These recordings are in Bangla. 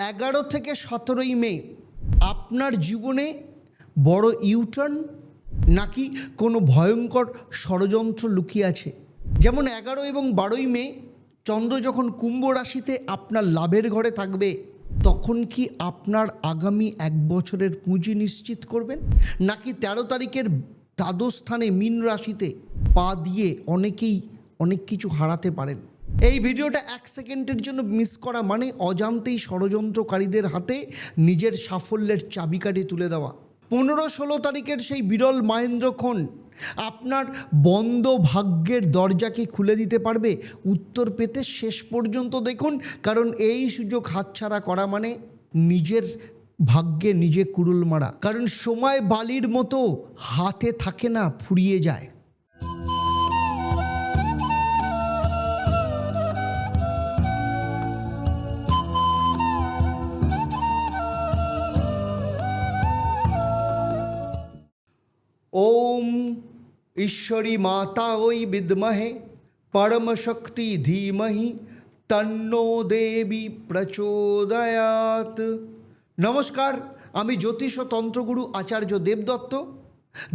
11 থেকে 17 মে আপনার জীবনে বড় ইউটার্ন নাকি কোনো ভয়ঙ্কর ষড়যন্ত্র লুকিয়ে আছে। যেমন 11 এবং 12 মে চন্দ্র যখন কুম্ভ রাশিতে আপনার লাভের ঘরে থাকবে, তখন কি আপনার আগামী 1 বছরের পুঁজি নিশ্চিত করবেন, নাকি 13 তারিখের দ্বাদশ স্থানে মীন রাশিতে পা দিয়ে অনেকেই অনেক কিছু হারাতে পারেন। এই ভিডিওটা 1 সেকেন্ডের জন্য মিস করা মানে অজান্তেই ষড়যন্ত্রকারীদের হাতে নিজের সাফল্যের চাবিকাঠি তুলে দেওয়া। 15-16 তারিখের সেই বিরল মহেন্দ্রক্ষণ আপনার বন্ধ ভাগ্যের দরজাকে খুলে দিতে পারবে। উত্তর পেতে শেষ পর্যন্ত দেখুন, কারণ এই সুযোগ হাতছাড়া করা মানে নিজের ভাগ্যে নিজে কুড়ুল মারা। কারণ সময় বালির মতো হাতে থাকে না, ফুরিয়ে যায়। ओम ईश्वरी माता ओई विद्महे परम शक्ति धीमहि तन्नो देवी प्रचोदयात। नमस्कार, আমি জ্যোতিষ ও তন্ত্রগুরু আচার্য দেবদত্ত।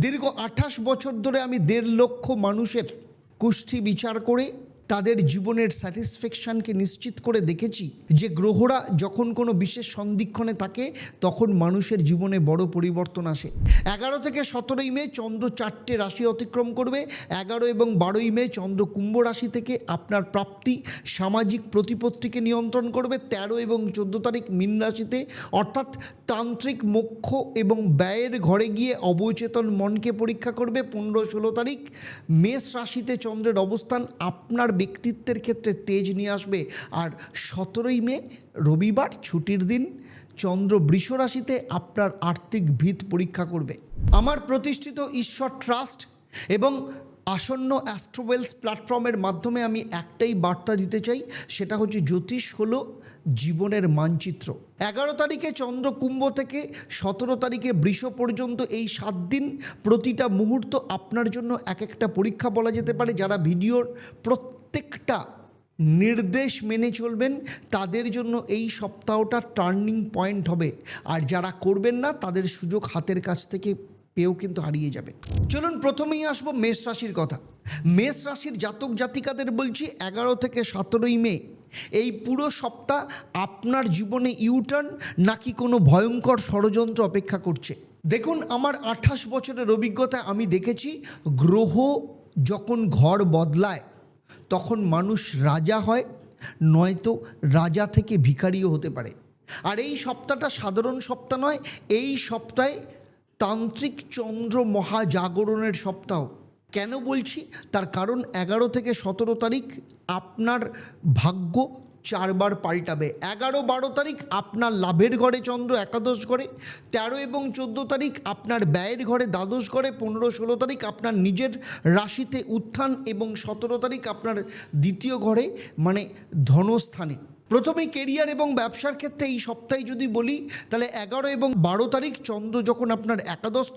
দীর্ঘ 28 বছর ধরে আমি 1.5 লক্ষ মানুষের কুষ্ঠি বিচার করে তাদের জীবনের স্যাটিসফ্যাকশানকে নিশ্চিত করে দেখেছি যে গ্রহরা যখন কোনো বিশেষ সন্ধিক্ষণে থাকে তখন মানুষের জীবনে বড় পরিবর্তন আসে। 11 থেকে 17 মে চন্দ্র 4টে রাশি অতিক্রম করবে। 11 এবং 12 মে চন্দ্র কুম্ভ রাশি থেকে আপনার প্রাপ্তি সামাজিক প্রতিপত্তিকে নিয়ন্ত্রণ করবে। 13 এবং 14 তারিখ মীন রাশিতে, অর্থাৎ তান্ত্রিক মোক্ষ এবং ব্যয়ের ঘরে গিয়ে অবচেতন মনকে পরীক্ষা করবে। 15-16 তারিখ মেষ রাশিতে চন্দ্রের অবস্থান আপনার ব্যক্তিত্বের ক্ষেত্রে তেজ নিয়ে আসবে। আর 17 মে রবিবার ছুটির দিন চন্দ্র বৃষ রাশিতে আপনার আর্থিক ভিত পরীক্ষা করবে। আমার প্রতিষ্ঠিত ঈশ্বর ট্রাস্ট এবং আসন্ন অ্যাস্ট্রোওয়েলস প্ল্যাটফর্মের মাধ্যমে আমি একটাই বার্তা দিতে চাই, সেটা হচ্ছে জ্যোতিষ হলো জীবনের মানচিত্র। 11 তারিখে চন্দ্র কুম্ভ থেকে 17 তারিখে বৃষ পর্যন্ত এই 7 দিন প্রতিটা মুহূর্ত আপনার জন্য এক একটা পরীক্ষা বলা যেতে পারে। যারা ভিডিওর প্রত্যেকটা নির্দেশ মেনে চলবেন তাদের জন্য এই সপ্তাহটা টার্নিং পয়েন্ট হবে, আর যারা করবেন না তাদের সুযোগ হাতের কাছ থেকে পেয়েও কিন্তু হারিয়ে যাবে। চলুন প্রথমেই আসবো মেষ রাশির কথা। মেষ রাশির জাতক জাতিকাদের বলছি 11 থেকে 17 মে এই পুরো সপ্তাহ আপনার জীবনে ইউটার্ন নাকি কোনো ভয়ঙ্কর ষড়যন্ত্র অপেক্ষা করছে। দেখুন, আমার 28 বছরের অভিজ্ঞতায় আমি দেখেছি গ্রহ যখন ঘর বদলায় তখন মানুষ রাজা হয়, নয়তো রাজা থেকে ভিখারিও হতে পারে। আর এই সপ্তাহটা সাধারণ সপ্তাহ নয়, এই সপ্তাহে তান্ত্রিক চন্দ্র মহাজাগরণের সপ্তাহ। কেন বলছি তার কারণ 11 থেকে 17 তারিখ আপনার ভাগ্য 4 বার পাল্টাবে। 11-12 তারিখ আপনার লাভের ঘরে চন্দ্র একাদশ ঘরে, 13 এবং 14 তারিখ আপনার ব্যয়ের ঘরে দ্বাদশ ঘরে, 15-16 তারিখ আপনার নিজের রাশিতে উত্থান এবং 17 তারিখ আপনার দ্বিতীয় ঘরে মানে ধনস্থানে। প্রথমেই কেরিয়ার এবং ব্যবসার ক্ষেত্রে এই সপ্তাহে যদি বলি তাহলে 11 এবং 12 তারিখ চন্দ্র যখন আপনার একাদশ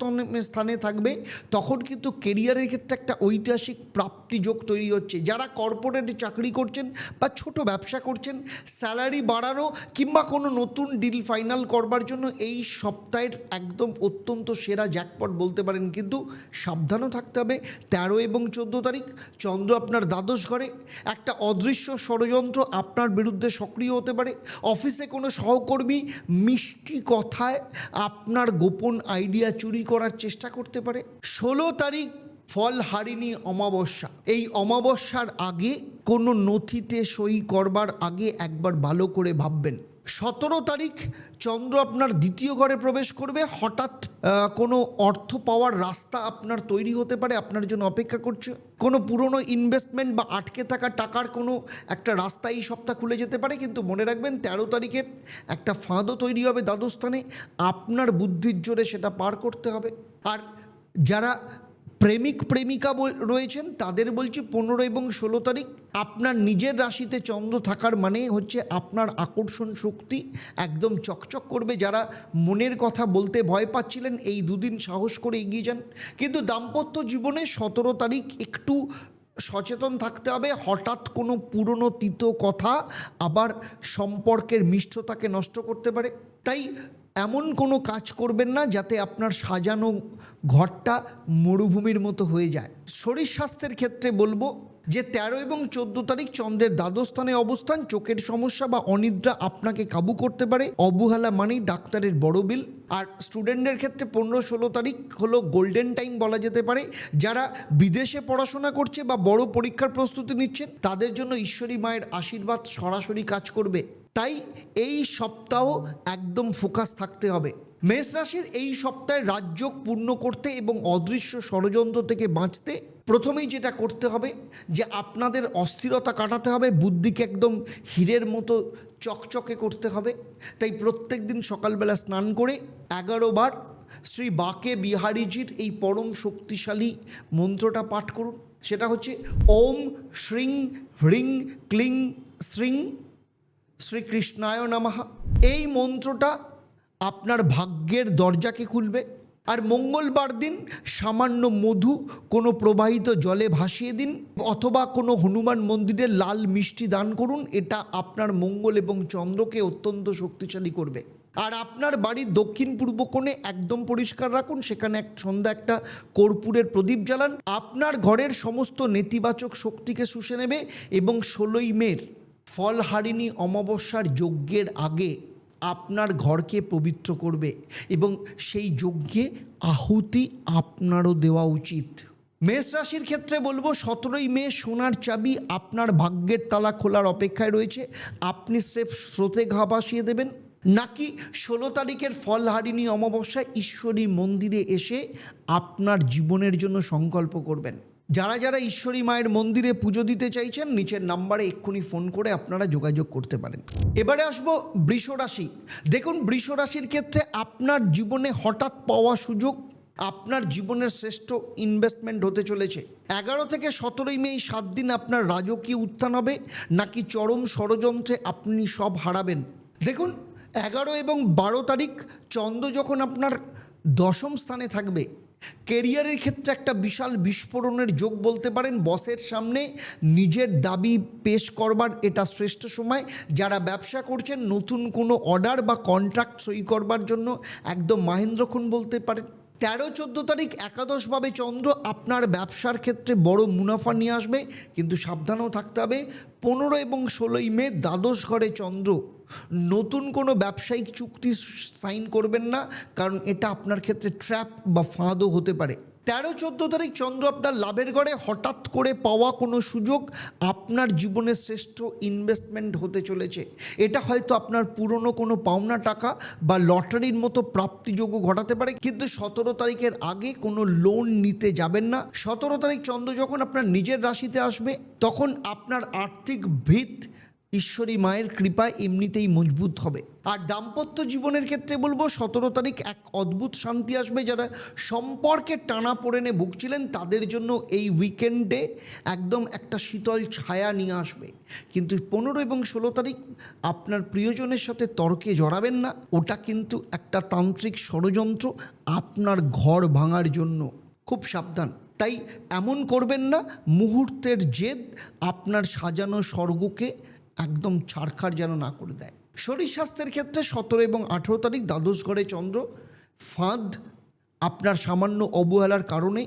স্থানে থাকবে তখন কিন্তু কেরিয়ারের ক্ষেত্রে একটা ঐতিহাসিক প্রাপ্তিযোগ তৈরি হচ্ছে। যারা কর্পোরেটে চাকরি করছেন বা ছোট ব্যবসা করছেন, স্যালারি বাড়ানো কিংবা কোনো নতুন ডিল ফাইনাল করবার জন্য এই সপ্তাহের একদম অত্যন্ত সেরা জ্যাকপট বলতে পারেন। কিন্তু সাবধানও থাকতে হবে। 13 এবং 14 তারিখ চন্দ্র আপনার দ্বাদশ ঘরে, একটা অদৃশ্য ষড়যন্ত্র আপনার বিরুদ্ধে সক্রিয় হতে পারে। অফিসে কোনো সহকর্মী মিষ্টি কথায় আপনার গোপন আইডিয়া চুরি করার চেষ্টা করতে পারে। 16 তারিখ ফলহারিণী অমাবস্যা। এই অমাবস্যার আগে কোনো নথিতে সই করবার আগে একবার ভালো করে ভাববেন। 17 তারিখ চন্দ্র আপনার দ্বিতীয় ঘরে প্রবেশ করবে। হঠাৎ কোনো অর্থ পাওয়ার রাস্তা আপনার তৈরি হতে পারে, আপনার জন্য অপেক্ষা করছে। কোনো পুরনো ইনভেস্টমেন্ট বা আটকে থাকা টাকার কোনো একটা রাস্তা এই সপ্তাহ খুলে যেতে পারে। কিন্তু মনে রাখবেন 13 তারিখের একটা ফাঁদও তৈরি হবে দ্বাদস্থানে, আপনার বুদ্ধির জোরে সেটা পার করতে হবে। আর যারা প্রেমিক প্রেমিকা রয়েছেন তাদের বলছি 15 এবং 16 তারিখ আপনার নিজের রাশিতে চন্দ্র থাকার মানে হচ্ছে আপনার আকর্ষণ শক্তি একদম চকচক করবে। যারা মনের কথা বলতে ভয় পাচ্ছিলেন এই দুদিন সাহস করে এগিয়ে যান। কিন্তু দাম্পত্য জীবনে 17 তারিখ একটু সচেতন থাকতে হবে, হঠাৎ কোনো পুরনো তিতো কথা আবার সম্পর্কের মিষ্টতাকে নষ্ট করতে পারে। তাই এমন কোনো কাজ করবেন না যাতে আপনার সাজানো ঘরটা মরুভূমির মতো হয়ে যায়। শরীর স্বাস্থ্যের ক্ষেত্রে বলবো যে 13 এবং 14 তারিখ চন্দ্রের দ্বাদশ স্থানে অবস্থান, চোখের সমস্যা বা অনিদ্রা আপনাকে কাবু করতে পারে। অবহেলা মানেই ডাক্তারের বড় বিল। আর স্টুডেন্টদের ক্ষেত্রে 15-16 তারিখ হলো গোল্ডেন টাইম বলা যেতে পারে। যারা বিদেশে পড়াশোনা করছে বা বড় পরীক্ষার প্রস্তুতি নিচ্ছেন তাদের জন্য ঈশ্বরী মায়ের আশীর্বাদ সরাসরি কাজ করবে। তাই এই সপ্তাহ একদম ফোকাস থাকতে হবে। মেষ রাশির এই সপ্তাহে রাজযোগ পূর্ণ করতে এবং অদৃশ্য ষড়যন্ত্র থেকে বাঁচতে প্রথমেই যেটা করতে হবে যে আপনাদের অস্থিরতা কাটাতে হবে, বুদ্ধিকে একদম হীরের মতো চকচকে করতে হবে। তাই প্রত্যেক দিন সকালবেলা স্নান করে 11 বার শ্রী বাকে বিহারীজির এই পরম শক্তিশালী মন্ত্রটা পাঠ করুন। সেটা হচ্ছে ওম শ্রীং হ্রিং ক্লিং শ্রীং শ্রীকৃষ্ণায় নমঃ। এই মন্ত্রটা আপনার ভাগ্যের দরজাকে খুলবে। আর মঙ্গলবার দিন সামান্য মধু কোনো প্রবাহিত জলে ভাসিয়ে দিন, অথবা কোনো হনুমান মন্দিরে লাল মিষ্টি দান করুন। এটা আপনার মঙ্গল এবং চন্দ্রকে অত্যন্ত শক্তিশালী করবে। আর আপনার বাড়ির দক্ষিণ পূর্ব কোণে একদম পরিষ্কার রাখুন, সেখানে সন্ধ্যা একটা কর্পূরের প্রদীপ জ্বালান। আপনার ঘরের সমস্ত নেতিবাচক শক্তিকে শুষে নেবে। এবং 16ই মের ফলহারিণী অমাবস্যার যজ্ঞের আগে আপনার ঘরকে পবিত্র করবে এবং সেই যজ্ঞে আহুতি আপনারও দেওয়া উচিত। মেষ রাশির ক্ষেত্রে বলবো 17ই মে সোনার চাবি আপনার ভাগ্যের তালা খোলার অপেক্ষায় রয়েছে। আপনি স্রেফ স্রোতে ঘা ভাসিয়ে দেবেন, নাকি 16 তারিখের ফলহারিণী অমাবস্যায় ঈশ্বরী মন্দিরে এসে আপনার জীবনের জন্য সংকল্প করবেন। যারা যারা ঈশ্বরী মায়ের মন্দিরে পুজো দিতে চাইছেন নিচের নাম্বারে এক্ষুনি ফোন করে আপনারা যোগাযোগ করতে পারেন। এবারে আসবো বৃষ রাশি। দেখুন, বৃষ রাশির ক্ষেত্রে আপনার জীবনে হঠাৎ পাওয়া সুযোগ আপনার জীবনের শ্রেষ্ঠ ইনভেস্টমেন্ট হতে চলেছে। 11 থেকে 17ই মে এই 7 দিন আপনার রাজকীয় উত্থান হবে, নাকি চরম ষড়যন্ত্রে আপনি সব হারাবেন। দেখুন, 11 এবং 12 তারিখ চন্দ্র যখন আপনার দশম স্থানে থাকবে, কেরিয়ারের ক্ষেত্রে একটা বিশাল বিস্ফোরণের যোগ বলতে পারেন। বসের সামনে নিজের দাবি পেশ করবার এটা শ্রেষ্ঠ সময়। যারা ব্যবসা করছেন নতুন কোনো অর্ডার বা কন্ট্রাক্ট সই করবার জন্য একদম মাহেন্দ্রক্ষণ বলতে পারেন। 13-14 তারিখ একাদশভাবে চন্দ্র আপনার ব্যবসার ক্ষেত্রে বড় মুনাফা নিয়ে আসবে, কিন্তু সাবধানেও থাকতে হবে। 15 এবং 16ই মে দ্বাদশ ঘরে চন্দ্র, নতুন কোনো ব্যবসায়িক চুক্তি সাইন করবেন না, কারণ এটা আপনার ক্ষেত্রে ট্র্যাপ বা ফাঁদও হতে পারে। 13-14 তারিখ চন্দ্র আপনার লাভের ঘরে, হঠাৎ করে পাওয়া কোনো সুযোগ আপনার জীবনের শ্রেষ্ঠ ইনভেস্টমেন্ট হতে চলেছে। এটা হয়তো আপনার পুরনো কোনো পাওনা টাকা বা লটারির মতো প্রাপ্তিযোগ্য ঘটাতে পারে, কিন্তু 17 তারিখের আগে কোনো লোন নিতে যাবেন না। 17 তারিখ চন্দ্র যখন আপনার নিজের রাশিতে আসবে তখন আপনার আর্থিক ভিত ঈশ্বরী মায়ের কৃপায় এমনিতেই মজবুত হবে। আর দাম্পত্য জীবনের ক্ষেত্রে বলবো 17 তারিখ এক অদ্ভুত শান্তি আসবে। যারা সম্পর্কে টানাপোড়েনে ভুগছিলেন তাদের জন্য এই উইকেন্ডে একদম একটা শীতল ছায়া নিয়ে আসবে। কিন্তু 15 এবং 16 তারিখ আপনার প্রিয়জনের সাথে তর্কে জড়াবেন না, ওটা কিন্তু একটা তান্ত্রিক ষড়যন্ত্র আপনার ঘর ভাঙার জন্য। খুব সাবধান। তাই এমন করবেন না, মুহূর্তের জেদ আপনার সাজানো স্বর্গকে একদম ছাড়খাড় যেন না করে দেয়। শরীর স্বাস্থ্যের ক্ষেত্রে 17 এবং 18 তারিখ দ্বাদশ ঘরে চন্দ্র, ফাঁদ আপনার সামান্য অবহেলার কারণে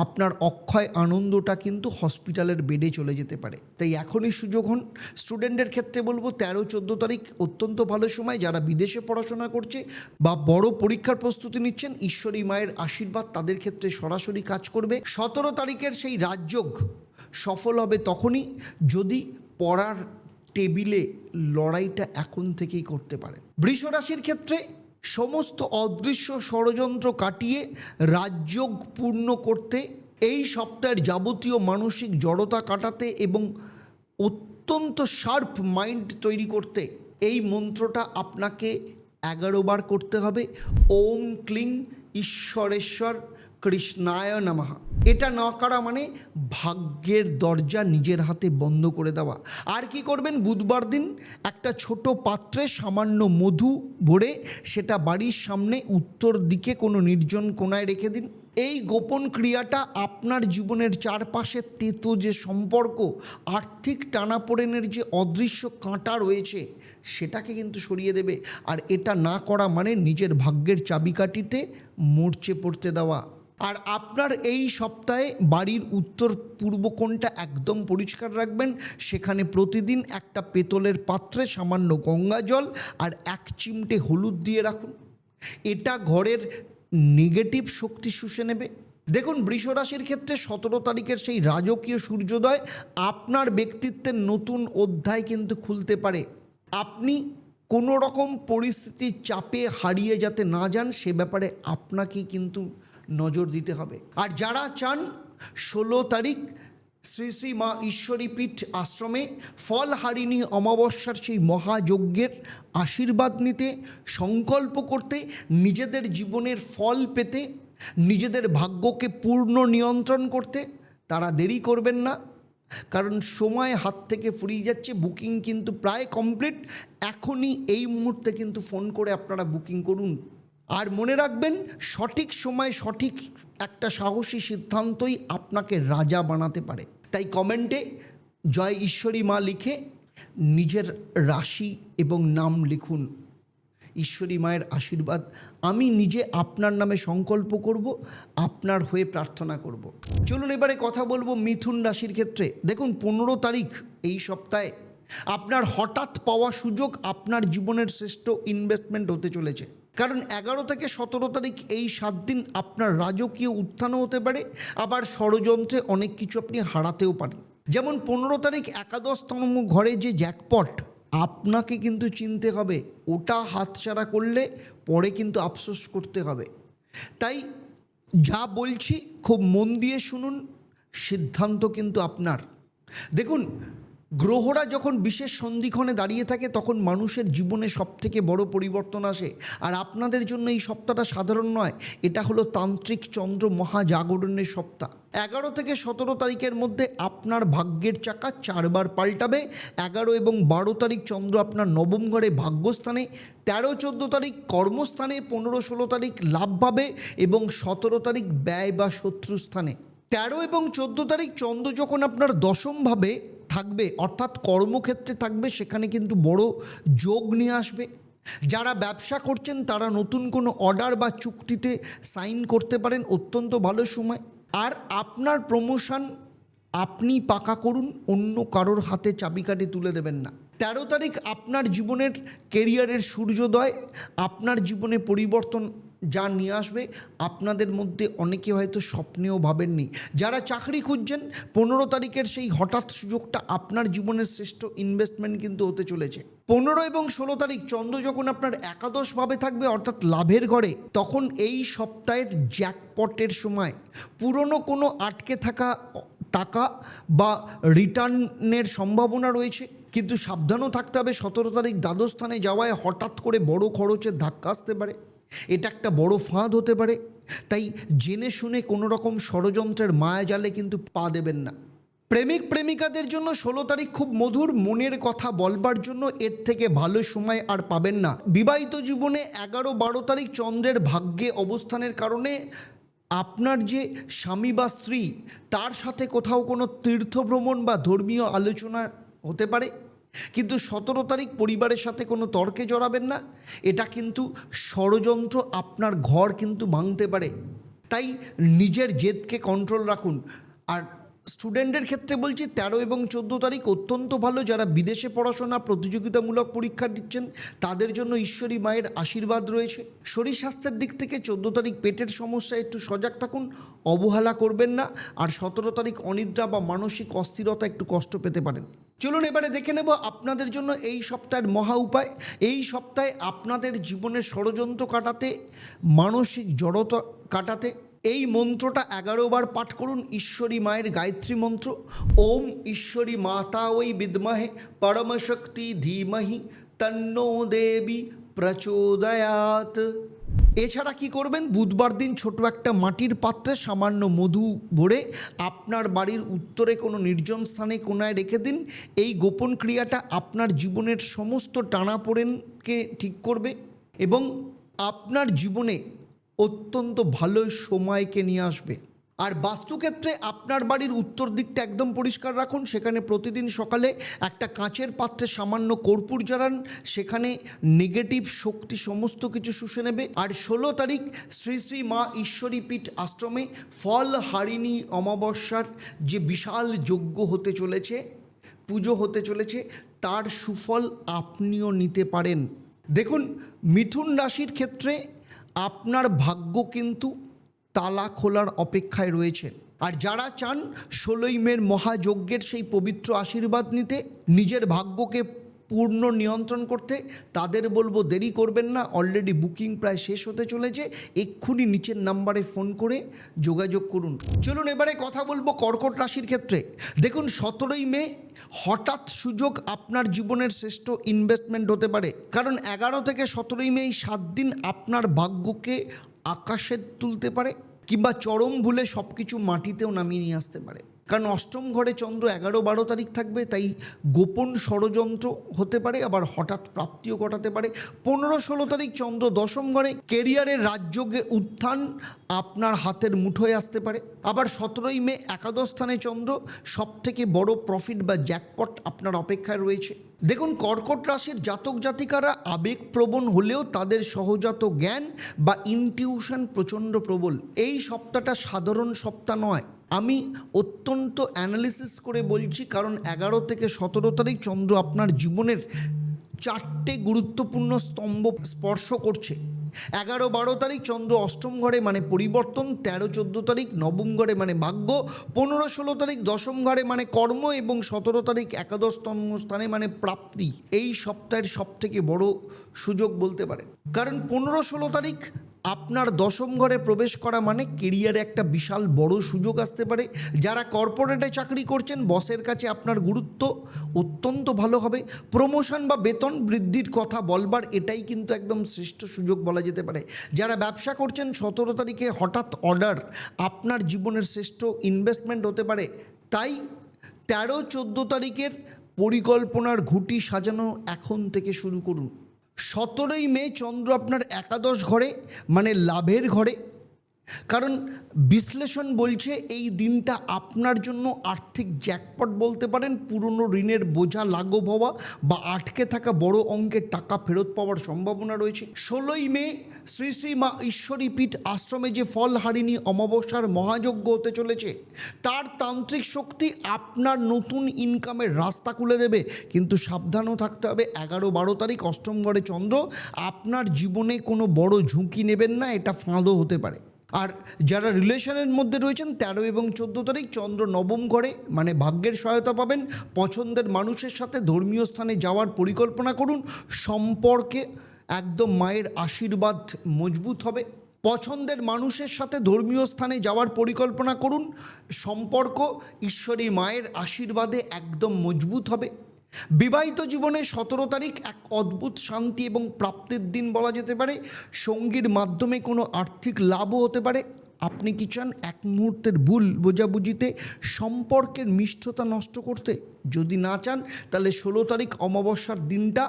আপনার অক্ষয় আনন্দটা কিন্তু হসপিটালের বেডে চলে যেতে পারে। তাই এখনই সুযোগ হন। স্টুডেন্টের ক্ষেত্রে বলবো 13-14 তারিখ অত্যন্ত ভালো সময়। যারা বিদেশে পড়াশোনা করছে বা বড় পরীক্ষার প্রস্তুতি নিচ্ছেন, ঈশ্বরী মায়ের আশীর্বাদ তাদের ক্ষেত্রে সরাসরি কাজ করবে। 17 তারিখের সেই রাজযোগ সফল হবে তখনই যদি পড়ার টেবিলে লড়াইটা এখন থেকেই করতে পারেন। বৃষ রাশির ক্ষেত্রে সমস্ত অদৃশ্য ষড়যন্ত্র কাটিয়ে রাজযোগ পূর্ণ করতে, এই সপ্তাহের যাবতীয় মানসিক জড়তা কাটাতে এবং অত্যন্ত শার্প মাইন্ড তৈরি করতে এই মন্ত্রটা আপনাকে 11 বার করতে হবে। ওম ক্লিং ঈশ্বরেশ্বর কৃষ্ণায় নমঃ। এটা না করা মানে ভাগ্যের দরজা নিজের হাতে বন্ধ করে দেওয়া। আর কি করবেন, বুধবার দিন একটা ছোট পাত্রে সামান্য মধু ভরে সেটা বাড়ির সামনে উত্তর দিকে কোনো নির্জন কোণায় রেখে দিন। এই গোপন ক্রিয়াটা আপনার জীবনের চারপাশে তেতো যে সম্পর্ক, আর্থিক টানাপোড়েনের যে অদৃশ্য কাঁটা রয়েছে সেটাকে কিন্তু সরিয়ে দেবে। আর এটা না করা মানে নিজের ভাগ্যের চাবিকাঠিতে মরচে পড়তে দেওয়া। আর আপনার এই সপ্তাহে বাড়ির উত্তর পূর্ব কোণটা একদম পরিষ্কার রাখবেন। সেখানে প্রতিদিন একটা পেতলের পাত্রে সামান্য গঙ্গা জল আর 1 চিমটে হলুদ দিয়ে রাখুন। এটা ঘরের নেগেটিভ শক্তি শুষে নেবে। দেখুন, বৃষ রাশির ক্ষেত্রে 17 তারিখের সেই রাজকীয় সূর্যোদয় আপনার ব্যক্তিত্বের নতুন অধ্যায় কিন্তু খুলতে পারে। আপনি কোনো রকম পরিস্থিতির চাপে হারিয়ে যাতে না যান সে ব্যাপারে আপনাকেই কিন্তু নজর দিতে হবে। আর যারা চান 16 তারিখ শ্রী শ্রী মা ঈশ্বরীপীঠ আশ্রমে ফলহারিণী অমাবস্যার সেই মহাযজ্ঞের আশীর্বাদ নিতে, সংকল্প করতে, নিজেদের জীবনের ফল পেতে, নিজেদের ভাগ্যকে পূর্ণ নিয়ন্ত্রণ করতে, তারা দেরি করবেন না। কারণ সময় হাত থেকে ফুরিয়ে যাচ্ছে। বুকিং কিন্তু প্রায় কমপ্লিট। এখনই এই মুহূর্তে কিন্তু ফোন করে আপনারা বুকিং করুন। আর মনে রাখবেন, সঠিক সময় সঠিক একটা সাহসী সিদ্ধান্তই আপনাকে রাজা বানাতে পারে। তাই কমেন্টে জয় ঈশ্বরী মা লিখে নিজের রাশি এবং নাম লিখুন। ঈশ্বরী মায়ের আশীর্বাদ আমি নিজে আপনার নামে সংকল্প করব, আপনার হয়ে প্রার্থনা করব। চলুন এবারে কথা বলবো মিথুন রাশির ক্ষেত্রে। দেখুন, 15 তারিখ এই সপ্তাহে আপনার হঠাৎ পাওয়া সুযোগ আপনার জীবনের শ্রেষ্ঠ ইনভেস্টমেন্ট হতে চলেছে। কারণ 11 থেকে 17 তারিখ এই 7 দিন আপনার রাজকীয় উত্থানও হতে পারে, আবার ষড়যন্ত্রে অনেক কিছু আপনি হারাতেও পারেন। যেমন 15 তারিখ একাদশতম ঘরে যে জ্যাকপট, আপনাকে কিন্তু চিনতে হবে। ওটা হাতছাড়া করলে পরে কিন্তু আফসোস করতে হবে। তাই যা বলছি খুব মন দিয়ে শুনুন, সিদ্ধান্ত কিন্তু আপনার। দেখুন, গ্রহরা যখন বিশেষ সন্ধিক্ষণে দাঁড়িয়ে থাকে তখন মানুষের জীবনে সবথেকে বড় পরিবর্তন আসে। আর আপনাদের জন্য এই সপ্তাহটা সাধারণ নয়, এটা হলো তান্ত্রিক চন্দ্র মহাজাগরণের সপ্তাহ। 11 থেকে 17 তারিখের মধ্যে আপনার ভাগ্যের চাকা 4 বার পাল্টাবে। 11 এবং 12 তারিখ চন্দ্র আপনার নবম ঘরে ভাগ্যস্থানে, 13-14 তারিখ কর্মস্থানে, 15-16 তারিখ লাভ পাবে এবং 17 তারিখ ব্যয় বা শত্রুস্থানে। 13 এবং 14 তারিখ চন্দ্র যখন আপনার দশমভাবে থাকবে, অর্থাৎ কর্মক্ষেত্রে থাকবে, সেখানে কিন্তু বড় যোগ নিয়ে আসবে। যারা ব্যবসা করছেন তারা নতুন কোনো অর্ডার বা চুক্তিতে সাইন করতে পারেন, অত্যন্ত ভালো সময়। আর আপনার প্রমোশন আপনি পাকা করুন, অন্য কারোর হাতে চাবিকাঠি তুলে দেবেন না। 13 তারিখ আপনার জীবনের কেরিয়ারের সূর্যোদয়, আপনার জীবনে পরিবর্তন যা নিয়ে আসবে আপনাদের মধ্যে অনেকে হয়তো স্বপ্নেও ভাবেননি। যারা চাকরি খুঁজছেন, 15 তারিখের সেই হঠাৎ সুযোগটা আপনার জীবনের শ্রেষ্ঠ ইনভেস্টমেন্ট কিন্তু হতে চলেছে। 15 এবং 16 তারিখ চন্দ্র যখন আপনার একাদশভাবে থাকবে, অর্থাৎ লাভের ঘরে, তখন এই সপ্তাহের জ্যাকপটের সময় পুরনো কোনো আটকে থাকা টাকা বা রিটার্নের সম্ভাবনা রয়েছে। কিন্তু সাবধানও থাকতে হবে, 17 তারিখ দ্বাদশস্থানে যাওয়ায় হঠাৎ করে বড় খরচের ধাক্কা আসতে পারে। এটা একটা বড় ফাঁদ হতে পারে। তাই জেনে শুনে কোনো রকম ষড়যন্ত্রের মায়াজালে কিন্তু পা দেবেন না। প্রেমিক প্রেমিকাদের জন্য 16 তারিখ খুব মধুর, মনের কথা বলবার জন্য এর থেকে ভালো সময় আর পাবেন না। বিবাহিত জীবনে 11-12 তারিখ চন্দ্রের ভাগ্যে অবস্থানের কারণে আপনার যে স্বামী বা স্ত্রী, তার সাথে কোথাও কোনো তীর্থভ্রমণ বা ধর্মীয় আলোচনা হতে পারে। কিন্তু 17 তারিখ পরিবারের সাথে কোনো তর্কে জড়াবেন না। এটা কিন্তু ষড়যন্ত্র আপনার ঘর কিন্তু ভাঙতে পারে। তাই নিজের জেদকে কন্ট্রোল রাখুন। আর স্টুডেন্টদের ক্ষেত্রে বলছি, 13 এবং 14 তারিখ অত্যন্ত ভালো। যারা বিদেশে পড়াশোনা প্রতিযোগিতামূলক পরীক্ষা দিচ্ছেন তাদের জন্য ঈশ্বরী মায়ের আশীর্বাদ রয়েছে। শরীর স্বাস্থ্যের দিক থেকে 14 তারিখ পেটের সমস্যায় একটু সজাগ থাকুন, অবহেলা করবেন না। আর 17 তারিখ অনিদ্রা বা মানসিক অস্থিরতা একটু কষ্ট পেতে পারেন। চলুন এবারে দেখে নেব আপনাদের জন্য এই সপ্তাহের মহা উপায়। এই সপ্তাহে আপনাদের জীবনের ষড়যন্ত্র কাটাতে, মানসিক জড়তা কাটাতে এই মন্ত্রটা 11 বার পাঠ করুন, ঈশ্বরী মায়ের গায়ত্রী মন্ত্র। ওম ঈশ্বরী মাতা ওই বিদ্মহে পরমশক্তি ধীমহি তন্নো দেবী প্রচোদয়াৎ। এছাড়া কি করবেন, বুধবার দিন ছোট একটা মাটির পাত্রে সামান্য মধু ভরে আপনার বাড়ির উত্তরে কোনো নির্জন স্থানে কোনায় রেখে দিন। এই গোপন ক্রিয়াটা আপনার জীবনের সমস্ত টানাপোড়েনকে ঠিক করবে এবং আপনার জীবনে অত্যন্ত ভালো সময়কে নিয়ে আসবে। আর বাস্তুক্ষেত্রে আপনার বাড়ির উত্তর দিকটা একদম পরিষ্কার রাখুন, সেখানে প্রতিদিন সকালে একটা কাঁচের পাত্রে সামান্য কর্পূর জ্বালান, সেখানে নেগেটিভ শক্তি সমস্ত কিছু শুষে নেবে। আর 16 তারিখ শ্রী শ্রী মা ঈশ্বরীপীঠ আশ্রমে ফল হারিণী অমাবস্যার যে বিশাল যজ্ঞ হতে চলেছে, পুজো হতে চলেছে, তার সুফল আপনিও নিতে পারেন। দেখুন, মিথুন রাশির ক্ষেত্রে আপনার ভাগ্য কিন্তু তালা খোলার অপেক্ষায় রয়েছে। আর যারা চান 16ই মের মহাযজ্ঞের সেই পবিত্র আশীর্বাদ নিতে, নিজের ভাগ্যকে পূর্ণ নিয়ন্ত্রণ করতে, তাদের বলবো দেরি করবেন না। অলরেডি বুকিং প্রায় শেষ হতে চলেছে। এক্ষুনি নিচের নাম্বারে ফোন করে যোগাযোগ করুন। চলুন এবারে কথা বলবো কর্কট রাশির ক্ষেত্রে। দেখুন, 17ই মে হঠাৎ সুযোগ আপনার জীবনের শ্রেষ্ঠ ইনভেস্টমেন্ট হতে পারে। কারণ 11 থেকে 17ই মে এই 7 দিন আপনার ভাগ্যকে আকাশে তুলতে পারে, কিংবা চরম ভুলে সব কিছু মাটিতেও নামিয়ে নিয়ে আসতে পারে। কারণ অষ্টম ঘরে চন্দ্র 11-12 তারিখ থাকবে, তাই গোপন ষড়যন্ত্র হতে পারে, আবার হঠাৎ প্রাপ্তিও ঘটাতে পারে। 15-16 তারিখ চন্দ্র দশম ঘরে, কেরিয়ারের রাজযোগে উত্থান আপনার হাতের মুঠোয় আসতে পারে। আবার 17ই মে একাদশ স্থানে চন্দ্র, সব থেকে বড় প্রফিট বা জ্যাকপট আপনার অপেক্ষায় রয়েছে। দেখুন, কর্কট রাশির জাতক জাতিকারা আবেগপ্রবণ হলেও তাদের সহজাত জ্ঞান বা ইনটিউশন প্রচণ্ড প্রবল। এই সপ্তাহটা সাধারণ সপ্তাহ নয়, আমি অত্যন্ত অ্যানালিসিস করে বলছি, কারণ 11 থেকে 17 তারিখ চন্দ্র আপনার জীবনের 4টে গুরুত্বপূর্ণ স্তম্ভ স্পর্শ করছে। 11-12 তারিখ চন্দ্র অষ্টম ঘরে মানে পরিবর্তন, 13-14 তারিখ নবম ঘরে মানে ভাগ্য, 15-16 তারিখ দশম ঘরে মানে কর্ম, এবং 17 তারিখ একাদশতম স্থানে মানে প্রাপ্তি। এই সপ্তাহের সব থেকে বড় সুযোগ বলতে পারেন। কারণ 15-16 তারিখ আপনার দশম ঘরে প্রবেশ করা মানে কেরিয়ারে একটা বিশাল বড় সুযোগ আসতে পারে। যারা কর্পোরেটে চাকরি করছেন, বসের কাছে আপনার গুরুত্ব অত্যন্ত ভালো হবে। প্রমোশন বা বেতন বৃদ্ধির কথা বলবার এটাই কিন্তু একদম শ্রেষ্ঠ সুযোগ বলা যেতে পারে। যারা ব্যবসা করছেন, 17 তারিখে হঠাৎ অর্ডার আপনার জীবনের শ্রেষ্ঠ ইনভেস্টমেন্ট হতে পারে। তাই 13-14 তারিখের পরিকল্পনার ঘুঁটি সাজানো এখন থেকে শুরু করুন। 17ই মে চন্দ্র আপনার একাদশ ঘরে মানে লাভের ঘরে। কারণ বিশ্লেষণ বলছে এই দিনটা আপনার জন্য আর্থিক জ্যাকপট বলতে পারেন। পুরনো ঋণের বোঝা লাঘব হওয়া বা আটকে থাকা বড় অঙ্কের টাকা ফেরত পাওয়ার সম্ভাবনা রয়েছে। 16ই মে শ্রী শ্রী মা ঈশ্বরীপীঠ আশ্রমে যে ফল হারিণী অমাবস্যার মহাযজ্ঞ হতে চলেছে, তার তান্ত্রিক শক্তি আপনার নতুন ইনকামের রাস্তা খুলে দেবে। কিন্তু সাবধানও থাকতে হবে। 11-12 তারিখ অষ্টম ঘরে চন্দ্র, আপনার জীবনে কোনো বড় ঝুঁকি নেবেন না, এটা ফাঁদও হতে পারে। আর যারা রিলেশনের মধ্যে রয়েছেন, 13 এবং 14 তারিখ চন্দ্র নবম ঘরে মানে ভাগ্যের সহায়তা পাবেন। পছন্দের মানুষের সাথে ধর্মীয় স্থানে যাওয়ার পরিকল্পনা করুন। সম্পর্কে একদম মায়ের আশীর্বাদ মজবুত হবে। পছন্দের মানুষের সাথে ধর্মীয় স্থানে যাওয়ার পরিকল্পনা করুন। সম্পর্ক ঈশ্বরী মায়ের আশীর্বাদে একদম মজবুত হবে। বিবাহিত জীবনে 17 তারিখ এক অদ্ভুত শান্তি এবং প্রাপ্তির দিন বলা যেতে পারে। সঙ্গীর মাধ্যমে কোনো আর্থিক লাভও হতে পারে। আপনি কি চান এক মুহূর্তের ভুল বোঝাবুঝিতে সম্পর্কের মিষ্টতা নষ্ট করতে? যদি না চান, তাহলে 16 তারিখ অমাবস্যার দিনটা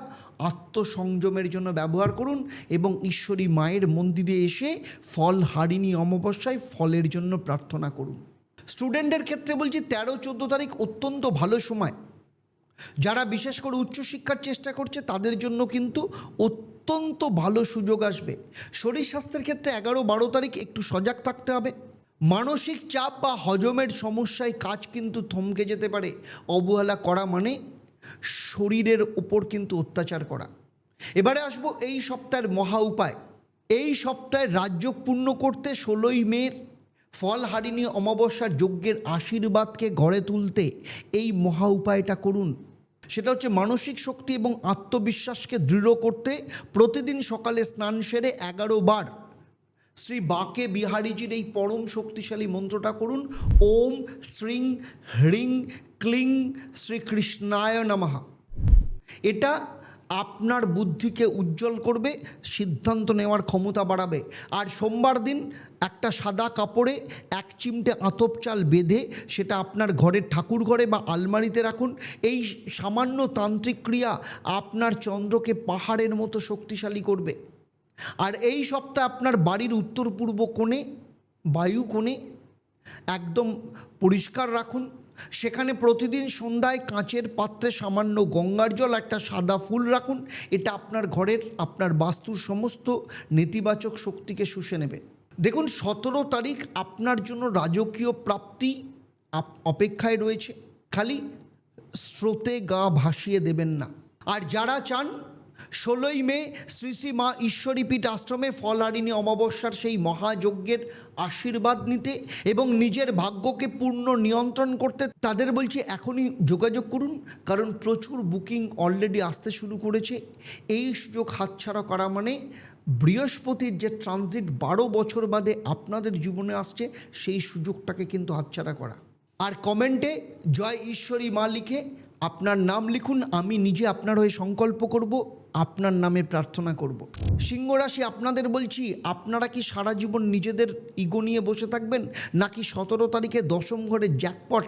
আত্মসংযমের জন্য ব্যবহার করুন এবং ঈশ্বরী মায়ের মন্দিরে এসে ফল হারিণী অমাবস্যায় ফলের জন্য প্রার্থনা করুন। স্টুডেন্টের ক্ষেত্রে বলছি, 13-14 তারিখ অত্যন্ত ভালো সময়। যারা বিশেষ করে উচ্চশিক্ষার চেষ্টা করছে, তাদের জন্য কিন্তু অত্যন্ত ভালো সুযোগ আসবে। শরীর স্বাস্থ্যের ক্ষেত্রে 11-12 তারিখ একটু সজাগ থাকতে হবে। মানসিক চাপ বা হজমের সমস্যায় কাজ কিন্তু থমকে যেতে পারে। অবহেলা করা মানে শরীরের ওপর কিন্তু অত্যাচার করা। এবারে আসবো এই সপ্তাহের মহা উপায়। এই সপ্তাহে রাজযোগ পূর্ণ করতে 16ই মের ফল হারিণী অমাবস্যার যজ্ঞের আশীর্বাদকে ঘরে তুলতে এই মহা উপায়টা করুন। সেটা হচ্ছে মানসিক শক্তি এবং আত্মবিশ্বাসকে দৃঢ় করতে প্রতিদিন সকালে স্নান সেরে 11 বার শ্রী বাকে বিহারীজির এই পরম শক্তিশালী মন্ত্রটা করুন। ওম শ্রীং হ্রিং ক্লিং শ্রীকৃষ্ণায় নমঃ। এটা আপনার বুদ্ধিকে উজ্জ্বল করবে, সিদ্ধান্ত নেওয়ার ক্ষমতা বাড়াবে। আর সোমবার দিন একটা সাদা কাপড়ে 1 চিমটে আতপ চাল বেঁধে সেটা আপনার ঘরের ঠাকুর ঘরে বা আলমারিতে রাখুন। এই সামান্য তান্ত্রিক ক্রিয়া আপনার চন্দ্রকে পাহাড়ের মতো শক্তিশালী করবে। আর এই সপ্তাহে আপনার বাড়ির উত্তর পূর্ব কোণে, বায়ু কোণে একদম পরিষ্কার রাখুন। সেখানে প্রতিদিন সন্ধ্যায় কাঁচের পাত্রে সামান্য গঙ্গার জল, একটা সাদা ফুল রাখুন। এটা আপনার ঘরের, আপনার বাস্তুর সমস্ত নেতিবাচক শক্তিকে শুষে নেবে। দেখুন 17 তারিখ আপনার জন্য রাজকীয় প্রাপ্তি অপেক্ষায় রয়েছে। খালি স্রোতে গা ভাসিয়ে দেবেন না। আর যারা চান 16ই মে শ্রী শ্রী মা ঈশ্বরীপীঠ আশ্রমে ফলহারিণী অমাবস্যার সেই মহাযজ্ঞের আশীর্বাদ নিতে এবং নিজের ভাগ্যকে পূর্ণ নিয়ন্ত্রণ করতে, তাদের বলছি এখনই যোগাযোগ করুন, কারণ প্রচুর বুকিং অলরেডি আসতে শুরু করেছে। এই সুযোগ হাতছাড়া করা মানে বৃহস্পতির যে ট্রানজিট 12 বছর বাদে আপনাদের জীবনে আসছে, সেই সুযোগটাকে কিন্তু হাতছাড়া করা। আর কমেন্টে জয় ঈশ্বরী মা লিখে আপনার নাম লিখুন। আমি নিজে আপনার হয়ে সংকল্প করব, আপনার নামে প্রার্থনা করব। সিংহ রাশি, আপনাদের বলছি, আপনারা কি সারা জীবন নিজেদের ইগো নিয়ে বসে থাকবেন, নাকি 17 তারিখে 10ম ঘরে জ্যাকপট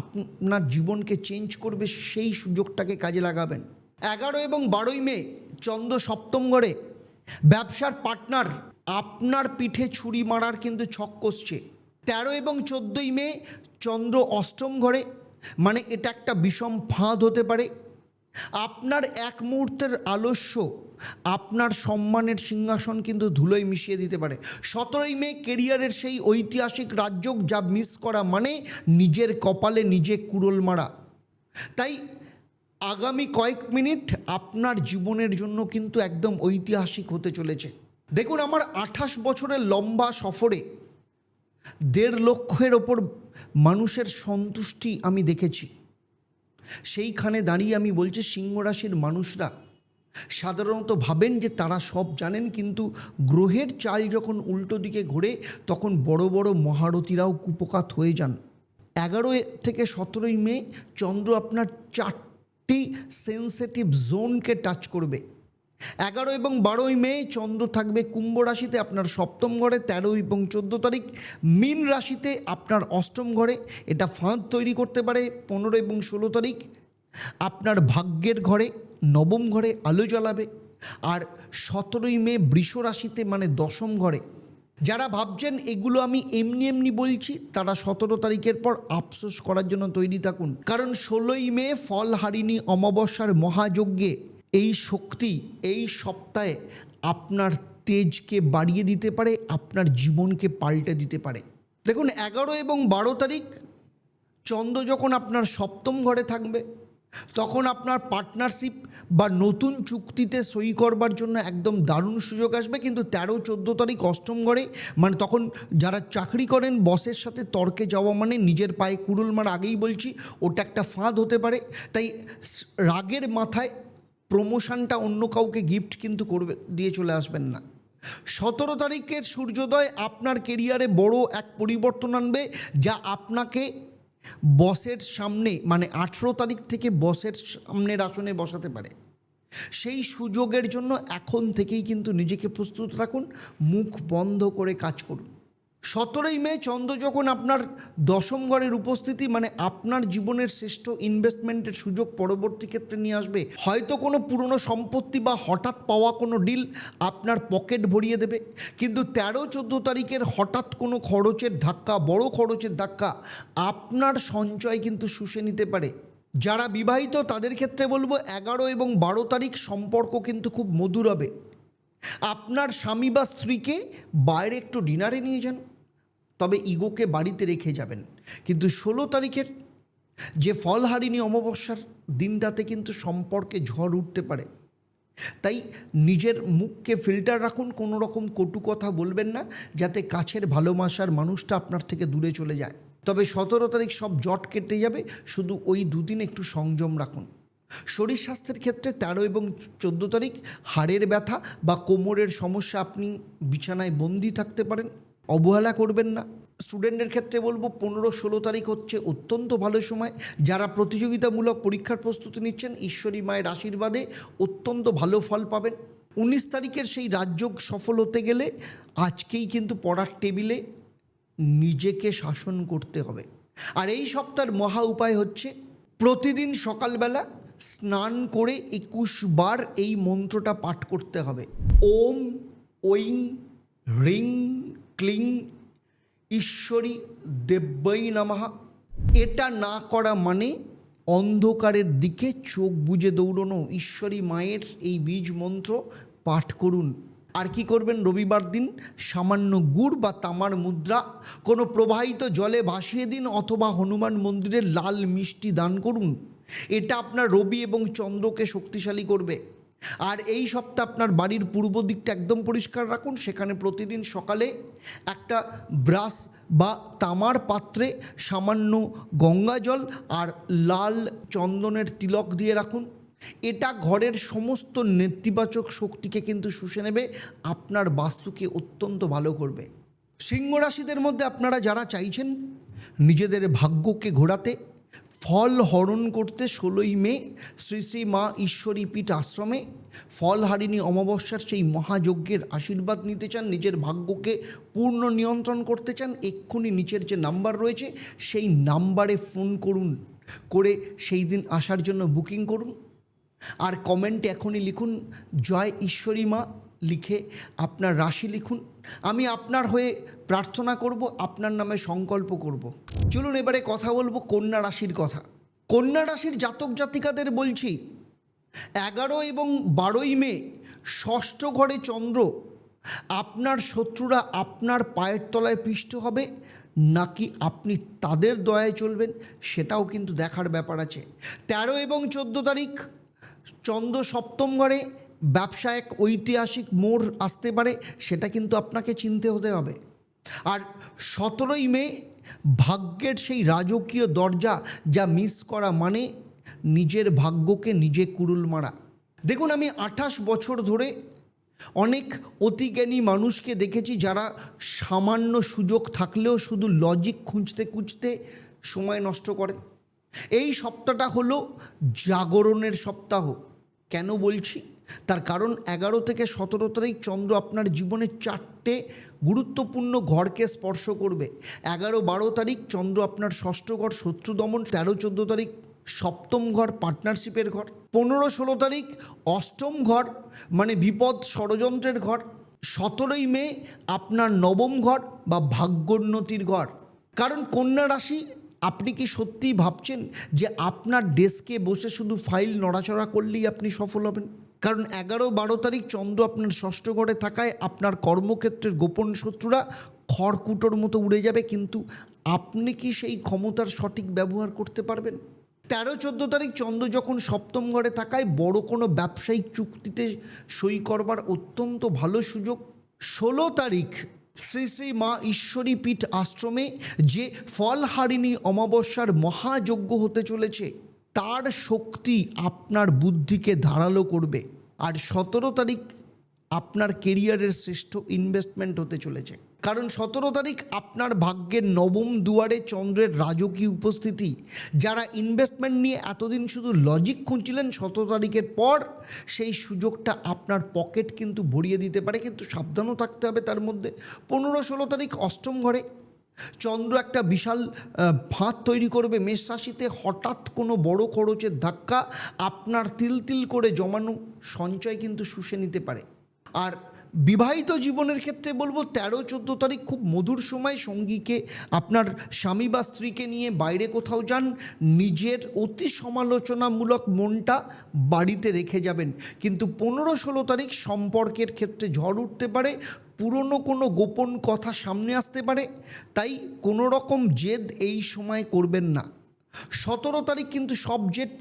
আপনার জীবনকে চেঞ্জ করবে, সেই সুযোগটাকে কাজে লাগাবেন। 11 এবং 12ই মে চন্দ্র 7ম ঘরে, ব্যবসার পার্টনার আপনার পিঠে ছুরি মারার কিন্তু ছক কষছে। 13 এবং 14ই মে চন্দ্র 8ম ঘরে, মানে এটা একটা বিষম ফাঁদ হতে পারে। আপনার এক মুহূর্তের আলস্য আপনার সম্মানের সিংহাসন কিন্তু ধুলোয় মিশিয়ে দিতে পারে। 17ই মে কেরিয়ারের সেই ঐতিহাসিক রাজযোগ, যা মিস করা মানে নিজের কপালে নিজে কুড়োল মারা। তাই আগামী কয়েক মিনিট আপনার জীবনের জন্য কিন্তু একদম ঐতিহাসিক হতে চলেছে। দেখুন, আমার 28 বছরের লম্বা সফরে 1.5 লক্ষের ওপর মানুষের সন্তুষ্টি আমি দেখেছি। সেইখানে দাঁড়িয়ে আমি বলছি, সিংহ রাশির মানুষরা সাধারণত ভাবেন যে তারা সব জানেন, কিন্তু গ্রহের চাল যখন উল্টো দিকে ঘোরে তখন বড় বড় মহারথীরাও কুপকাত হয়ে যান। 11 থেকে 17ই মে চন্দ্র আপনার 4টি সেন্সিটিভ জোনকে টাচ করবে। 11 এবং 12ই মে চন্দ্র থাকবে কুম্ভ রাশিতে, আপনার 7ম ঘরে। 13 এবং 14 তারিখ মীন রাশিতে, আপনার 8ম ঘরে। এটা ফাঁদ তৈরি করতে পারে। 15 এবং 16 তারিখ আপনার ভাগ্যের ঘরে, 9ম ঘরে আলো জ্বালাবে। আর 17ই মে বৃষ রাশিতে, মানে 10ম ঘরে। যারা ভাবছেন এগুলো আমি এমনি এমনি বলছি, তারা 17 তারিখের পর আফসোস করার জন্য তৈরি থাকুন, কারণ 16ই মে ফলহারিণী অমাবস্যার মহাযজ্ঞে এই শক্তি এই সপ্তাহে আপনার তেজকে বাড়িয়ে দিতে পারে, আপনার জীবনকে পাল্টে দিতে পারে। দেখুন, 11 এবং 12 তারিখ চন্দ্র যখন আপনার 7ম ঘরে থাকবে, তখন আপনার পার্টনারশিপ বা নতুন চুক্তিতে সই করবার জন্য একদম দারুণ সুযোগ আসবে। কিন্তু 13-14 তারিখ 8ম ঘরে, মানে তখন যারা চাকরি করেন বসের সাথে তর্কে যাওয়া মানে নিজের পায়ে কুড়ুল মারা। আগেই বলছি, ওটা একটা ফাঁদ হতে পারে। তাই রাগের মাথায় প্রমোশনটা অন্য কাউকে গিফট কিন্তু করবে দিয়ে চলে আসবেন না। 17 তারিখের সূর্যোদয় আপনার কেরিয়ারে বড় এক পরিবর্তন আনবে, যা আপনাকে বসের সামনে, মানে 18 তারিখ থেকে বসের সামনের আসনে বসাতে পারে। সেই সুযোগের জন্য এখন থেকেই কিন্তু নিজেকে প্রস্তুত রাখুন, মুখ বন্ধ করে কাজ করুন। 17ই মে চন্দ্র যখন আপনার 10ম ঘরের উপস্থিতি, মানে আপনার জীবনের শ্রেষ্ঠ ইনভেস্টমেন্টের সুযোগ পরবর্তী ক্ষেত্রে নিয়ে আসবে। হয়তো কোনো পুরনো সম্পত্তি বা হঠাৎ পাওয়া কোনো ডিল আপনার পকেট ভরিয়ে দেবে। কিন্তু 13-14 তারিখের হঠাৎ কোনো খরচের ধাক্কা, বড় খরচের ধাক্কা আপনার সঞ্চয় কিন্তু শুষে নিতে পারে। যারা বিবাহিত তাদের ক্ষেত্রে বলবো, 11 এবং 12 তারিখ সম্পর্ক কিন্তু খুব মধুর হবে। আপনার স্বামী বা স্ত্রীকে বাইরে একটু ডিনারে নিয়ে যান, তবে ইগোকে বাড়িতে রেখে যাবেন। কিন্তু 16 তারিখের যে ফলহারিণী অমাবস্যার দিনটাতে কিন্তু সম্পর্কে ঝড় উঠতে পারে। তাই নিজের মুখকে ফিল্টার রাখুন, কোনো রকম কটু কথা বলবেন না, যাতে কাছের ভালোবাসার মানুষটা আপনার থেকে দূরে চলে যায়। তবে 17 তারিখ সব জট কেটে যাবে, শুধু ওই দুদিন একটু সংযম রাখুন। শরীর স্বাস্থ্যের ক্ষেত্রে 13 এবং 14 তারিখ হাড়ের ব্যথা বা কোমরের সমস্যা, আপনি বিছানায় বন্দি থাকতে পারেন, অবহেলা করবেন না। স্টুডেন্টের ক্ষেত্রে বলবো 15-16 তারিখ হচ্ছে অত্যন্ত ভালো সময়। যারা প্রতিযোগিতামূলক পরীক্ষার প্রস্তুতি নিচ্ছেন, ঈশ্বরী মায়ের আশীর্বাদে অত্যন্ত ভালো ফল পাবেন। 19 তারিখের সেই রাজযোগ সফল হতে গেলে আজকেই কিন্তু পড়ার টেবিলে নিজেকে শাসন করতে হবে। আর এই সপ্তাহের মহা উপায় হচ্ছে প্রতিদিন সকালবেলা স্নান করে 21 বার এই মন্ত্রটা পাঠ করতে হবে। ওম ঐং হ্রিং ক্লিং ঈশ্বরী দেব্যই নমঃ। এটা না করা মানে অন্ধকারের দিকে চোখ বুজে দৌড়নো। ঈশ্বরী মায়ের এই বীজ মন্ত্র পাঠ করুন। আর কি করবেন? রবিবার দিন সামান্য গুড় বা তামার মুদ্রা কোনো প্রবাহিত জলে ভাসিয়ে দিন, অথবা হনুমান মন্দিরে লাল মিষ্টি দান করুন। এটা আপনার রবি এবং চন্দ্রকে শক্তিশালী করবে। আর এই সপ্তাহে আপনার বাড়ির পূর্ব দিকটা একদম পরিষ্কার রাখুন। সেখানে প্রতিদিন সকালে একটা ব্রাশ বা তামার পাত্রে সামান্য গঙ্গা জল আর লাল চন্দনের তিলক দিয়ে রাখুন। এটা ঘরের সমস্ত নেতিবাচক শক্তিকে কিন্তু শুষে নেবে, আপনার বাস্তুকে অত্যন্ত ভালো করবে। সিংহ রাশিদের মধ্যে আপনারা যারা চাইছেন নিজেদের ভাগ্যকে ঘোরাতে, ফল হরণ করতে 16ই মে শ্রী শ্রী মা ঈশ্বরী পীঠ আশ্রমে ফলহারিণী অমাবস্যার সেই মহাযজ্ঞের আশীর্বাদ নিতে চান, নিজের ভাগ্যকে পূর্ণ নিয়ন্ত্রণ করতে চান, এক্ষুনি নিচের যে নাম্বার রয়েছে সেই নাম্বারে ফোন করুন, করে সেই দিন আসার জন্য বুকিং করুন। আর কমেন্টে এখনই লিখুন জয় ঈশ্বরী মা, লিখে আপনার রাশি লিখুন। আমি আপনার হয়ে প্রার্থনা করব, আপনার নামে সংকল্প করব। চলুন এবারে কথা বলবো কন্যা রাশির কথা। কন্যা রাশির জাতক জাতিকাদের বলছি, 11 এবং 12ই মে ষষ্ঠ ঘরে চন্দ্র। আপনার শত্রুরা আপনার পায়ের তলায় পিষ্ট হবে নাকি আপনি তাদের দয়ায় চলবেন, সেটাও কিন্তু দেখার ব্যাপার আছে। 13 এবং 14 তারিখ চন্দ্র সপ্তম ঘরে, ব্যবসা এক ঐতিহাসিক মোড় আসতে পারে, সেটা কিন্তু আপনাকে চিনতে হতে হবে। আর 17ই মে ভাগ্যের সেই রাজকীয় দরজা যা মিস করা মানে নিজের ভাগ্যকে নিজে কুড়ুল মারা। দেখুন, আমি 28 বছর ধরে অনেক অতিজ্ঞানী মানুষকে দেখেছি যারা সামান্য সুযোগ থাকলেও শুধু লজিক খুঁজতে খুঁজতে সময় নষ্ট করেন। এই সপ্তাহটা হলো জাগরণের সপ্তাহ। কেন বলছি? তার কারণ 11 থেকে 17 তারিখ চন্দ্র আপনার জীবনে 4টে গুরুত্বপূর্ণ ঘরকে স্পর্শ করবে। 11-12 তারিখ চন্দ্র আপনার ষষ্ঠ ঘর শত্রু দমন, 13-14 তারিখ সপ্তম ঘর পার্টনারশিপের ঘর, 15-16 তারিখ অষ্টম ঘর মানে বিপদ ষড়যন্ত্রের ঘর, 17ই মে আপনার নবম ঘর বা ভাগ্যোন্নতির ঘর। কারণ কন্যা রাশি, আপনি কি সত্যিই ভাবছেন যে আপনার ডেস্কে বসে শুধু ফাইল নড়াচড়া করলেই আপনি সফল হবেন? কারণ 11-12 তারিখ চন্দ্র আপনার ষষ্ঠ ঘরে থাকায় আপনার কর্মক্ষেত্রের গোপন শত্রুরা খড়কুটোর মতো উড়ে যাবে, কিন্তু আপনি কি সেই ক্ষমতার সঠিক ব্যবহার করতে পারবেন? 13-14 তারিখ চন্দ্র যখন সপ্তম ঘরে থাকায় বড় কোনো ব্যবসায়িক চুক্তিতে সই করবার অত্যন্ত ভালো সুযোগ। 16 তারিখ শ্রী শ্রী মা ঈশ্বরী পীঠ আশ্রমে যে ফলহারিণী অমাবস্যার মহাযজ্ঞ হতে চলেছে, তার শক্তি আপনার বুদ্ধিকে ধারালো করবে। আর 17 তারিখ আপনার কেরিয়ারের শ্রেষ্ঠ ইনভেস্টমেন্ট হতে চলেছে। কারণ 17 তারিখ আপনার ভাগ্যের নবম দুয়ারে চন্দ্রের রাজকীয় উপস্থিতি। যারা ইনভেস্টমেন্ট নিয়ে এতদিন শুধু লজিক খুঁজছিলেন, 17 তারিখের পর সেই সুযোগটা আপনার পকেট কিন্তু ভরিয়ে দিতে পারে, কিন্তু সাবধানও থাকতে হবে তার মধ্যে। 15-16 তারিখ অষ্টম ঘরে চন্দ্র একটা বিশাল ফাঁদ তৈরি করবে মেষ রাশিতে। হঠাৎ কোনো বড় খরচের ধাক্কা আপনার তিল তিল করে জমানো সঞ্চয় কিন্তু শুষে নিতে পারে। আর বিবাহিত জীবনের ক্ষেত্রে বলবো 13-14 তারিখ খুব মধুর সময়। সঙ্গীকে, আপনার স্বামী বা স্ত্রীকে নিয়ে বাইরে কোথাও যান, নিজের অতি সমালোচনামূলক মনটা বাড়িতে রেখে যাবেন। কিন্তু 15-16 তারিখ সম্পর্কের ক্ষেত্রে ঝড় উঠতে পারে, পুরনো কোনো গোপন কথা সামনে আসতে পারে, তাই কোনো রকম জেদ এই সময় করবেন না। 17 তারিখ কিন্তু সব জেদ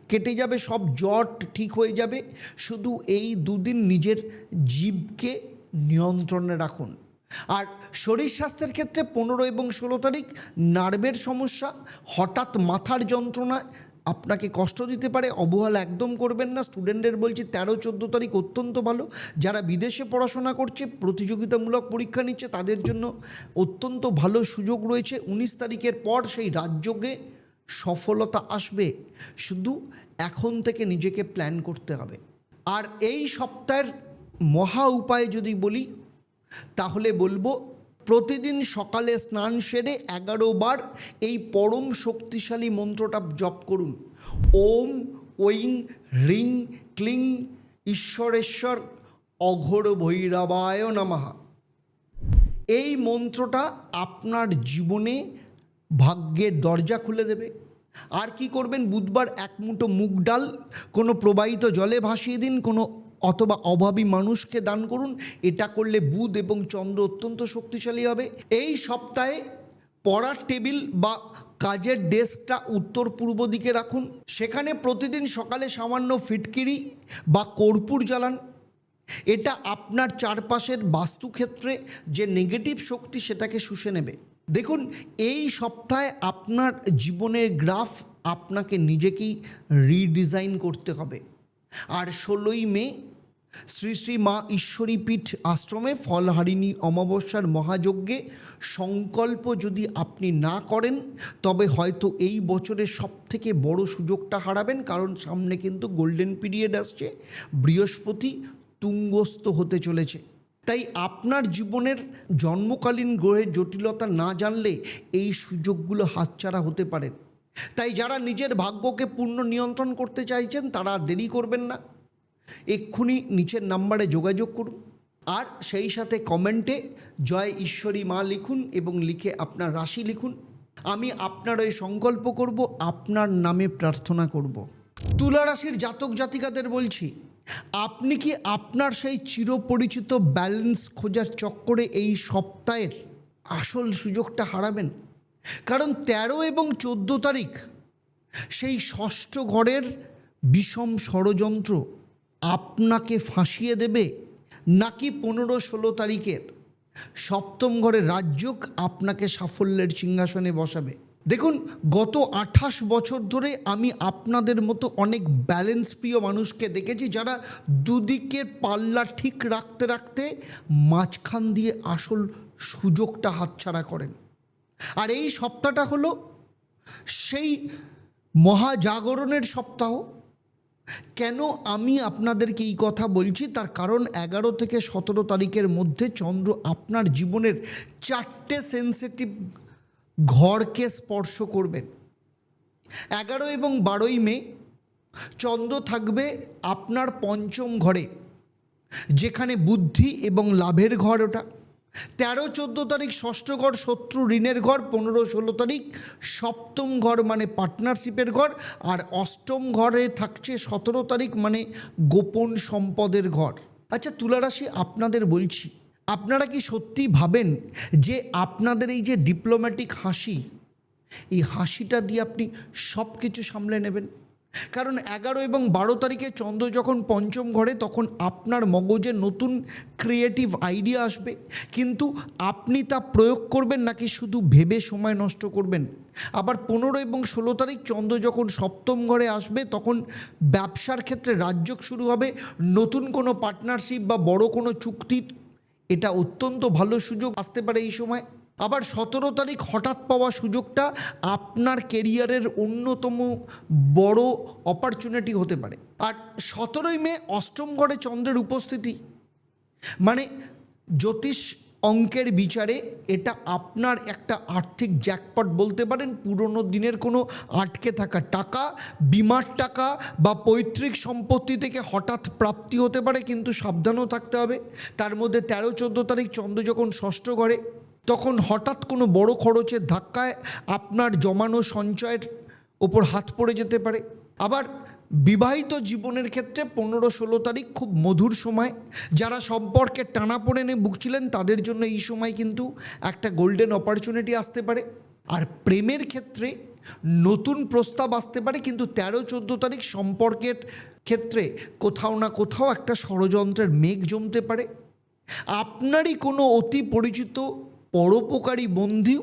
কেটে যাবে, সব জট ঠিক হয়ে যাবে। শুধু এই দুদিন নিজের জীবকে নিয়ন্ত্রণে রাখুন। আর শরীর স্বাস্থ্যের ক্ষেত্রে 15 এবং 16 তারিখ নার্ভের সমস্যা, হঠাৎ মাথার যন্ত্রণা আপনাকে কষ্ট দিতে পারে, অবহেলা একদম করবেন না। স্টুডেন্টদের বলছি 13-14 তারিখ অত্যন্ত ভালো। যারা বিদেশে পড়াশোনা করছে, প্রতিযোগিতামূলক পরীক্ষা নিচ্ছে, তাদের জন্য অত্যন্ত ভালো সুযোগ রয়েছে। 19 তারিখের পর সেই রাজযোগে সফলতা আসবে, শুধু এখন থেকে নিজেকে প্ল্যান করতে হবে। আর এই সপ্তাহের মহা উপায় যদি বলি, তাহলে বলবো প্রতিদিন সকালে স্নান সেরে 11 বার এই পরম শক্তিশালী মন্ত্রটা জপ করুন। ওম ঐং হ্রিং ক্লিং ঈশ্বরেশ্বর অঘোর ভৈরবায় নমঃ। এই মন্ত্রটা আপনার জীবনে ভাগ্যের দরজা খুলে দেবে। আর কি করবেন, বুধবার এক মুঠো মুগ ডাল কোনো প্রবাহিত জলে ভাসিয়ে দিন, কোনো অথবা অভাবী মানুষকে দান করুন। এটা করলে বুধ এবং চন্দ্র অত্যন্ত শক্তিশালী হবে। এই সপ্তাহে পড়ার টেবিল বা কাজের ডেস্কটা উত্তর পূর্ব দিকে রাখুন। সেখানে প্রতিদিন সকালে সামান্য ফিটকিরি বা কর্পূর জ্বালান। এটা আপনার চারপাশের বাস্তুক্ষেত্রে যে নেগেটিভ শক্তি সেটাকে শুষে নেবে। দেখুন, এই সপ্তাহে আপনার জীবনের গ্রাফ আপনাকে নিজেকেই রিডিজাইন করতে হবে। আর 16ই মে শ্রী শ্রী মা ঈশ্বরী পীঠ আশ্রমে ফলহারিণী অমাবস্যার মহাযজ্ঞে সংকল্প যদি আপনি না করেন তবে হয়তো এই বছরের সবথেকে বড় সুযোগটা হারাবেন। কারণ সামনে কিন্তু গোল্ডেন পিরিয়ড আসছে, বৃহস্পতি তুঙ্গস্থ হতে চলেছে। তাই আপনার জীবনের জন্মকালীন গ্রহের জটিলতা না জানলে এই সুযোগগুলো হাতছাড়া হতে পারেন। তাই যারা নিজের ভাগ্যকে পূর্ণ নিয়ন্ত্রণ করতে চাইছেন তারা দেরি করবেন না, এক্ষুনি নিচের নাম্বারে যোগাযোগ করুন। আর সেই সাথে কমেন্টে জয় ঈশ্বরী মা লিখুন এবং লিখে আপনার রাশি লিখুন। আমি আপনার ওই সংকল্প করব, আপনার নামে প্রার্থনা করব। তুলা রাশির জাতক জাতিকাদের বলছি, আপনি কি আপনার সেই চিরপরিচিত ব্যালেন্স খোঁজার চক্করে এই সপ্তাহের আসল সুযোগটা হারাবেন? কারণ 13 এবং 14 তারিখ সেই ষষ্ঠ ঘরের বিষম ষড়যন্ত্র আপনাকে ফাঁসিয়ে দেবে, নাকি 15-16 তারিখের সপ্তম ঘরের রাজযোগ আপনাকে সাফল্যের সিংহাসনে বসাবে? দেখুন, গত 28 বছর ধরে আমি আপনাদের মতো অনেক ব্যালেন্স প্রিয় মানুষকে দেখেছি যারা দুদিকের পাল্লা ঠিক রাখতে রাখতে মাঝখান দিয়ে আসল সুযোগটা হাতছাড়া করেন। আর এই সপ্তাহটা হলো সেই মহাজাগরণের সপ্তাহ। কেন আমি আপনাদেরকে এই কথা বলছি তার কারণ 11 থেকে 17 তারিখের মধ্যে চন্দ্র আপনার জীবনের 4টে সেন্সিটিভ ঘরকে স্পর্শ করবেন। 11 এবং 12ই মে চন্দ্র থাকবে আপনার পঞ্চম ঘরে, যেখানে বুদ্ধি এবং লাভের ঘর ওটা। 13-14 তারিখ ষষ্ঠ ঘর শত্রু ঋণের ঘর, 15-16 তারিখ সপ্তম ঘর মানে পার্টনারশিপের ঘর, আর অষ্টম ঘরে থাকছে 17 তারিখ মানে গোপন সম্পদের ঘর। আচ্ছা তুলা রাশি, আপনাদের বলছি, আপনারা কি সত্যি ভাবেন যে আপনাদের এই যে ডিপ্লোম্যাটিক হাসি, এই হাসিটা দিয়ে আপনি সব কিছু সামলে নেবেন? কারণ 11 এবং 12 তারিখে চন্দ্র যখন পঞ্চম ঘরে তখন আপনার মগজে নতুন ক্রিয়েটিভ আইডিয়া আসবে, কিন্তু আপনি তা প্রয়োগ করবেন নাকি শুধু ভেবে সময় নষ্ট করবেন? আবার 15 এবং 16 তারিখ চন্দ্র যখন সপ্তম ঘরে আসবে তখন ব্যবসার ক্ষেত্রে রাজযোগ শুরু হবে, নতুন কোনো পার্টনারশিপ বা বড় কোনো চুক্তির এটা অত্যন্ত ভালো সুযোগ আসতে পারে এই সময়। আবার 17 তারিখ হঠাৎ পাওয়া সুযোগটা আপনার কেরিয়ারের অন্যতম বড় অপরচুনিটি হতে পারে। আর 17ই মে অষ্টম ঘরে চন্দ্রের উপস্থিতি মানে জ্যোতিষ অঙ্কের বিচারে এটা আপনার একটা আর্থিক জ্যাকপট বলতে পারেন। পুরনো দিনের কোনো আটকে থাকা টাকা, বিমার টাকা বা পৈতৃক সম্পত্তি থেকে হঠাৎ প্রাপ্তি হতে পারে, কিন্তু সাবধানও থাকতে হবে। তার মধ্যে 13-14 তারিখ চন্দ্র যখন ষষ্ঠ ঘরে তখন হঠাৎ কোনো বড় খরচের ধাক্কায় আপনার জমানো সঞ্চয়ের ওপর হাত পড়ে যেতে পারে। আবার বিবাহিত জীবনের ক্ষেত্রে 15-16 তারিখ খুব মধুর সময়। যারা সম্পর্কে টানাপোড়েনে ভুগছিলেন তাদের জন্য এই সময় কিন্তু একটা গোল্ডেন অপরচুনিটি আসতে পারে। আর প্রেমের ক্ষেত্রে নতুন প্রস্তাব আসতে পারে, কিন্তু 13-14 তারিখ সম্পর্কের ক্ষেত্রে কোথাও না কোথাও একটা ষড়যন্ত্রের মেঘ জমতে পারে। আপনারই কোনো অতি পরিচিত পরোপকারী বন্ধু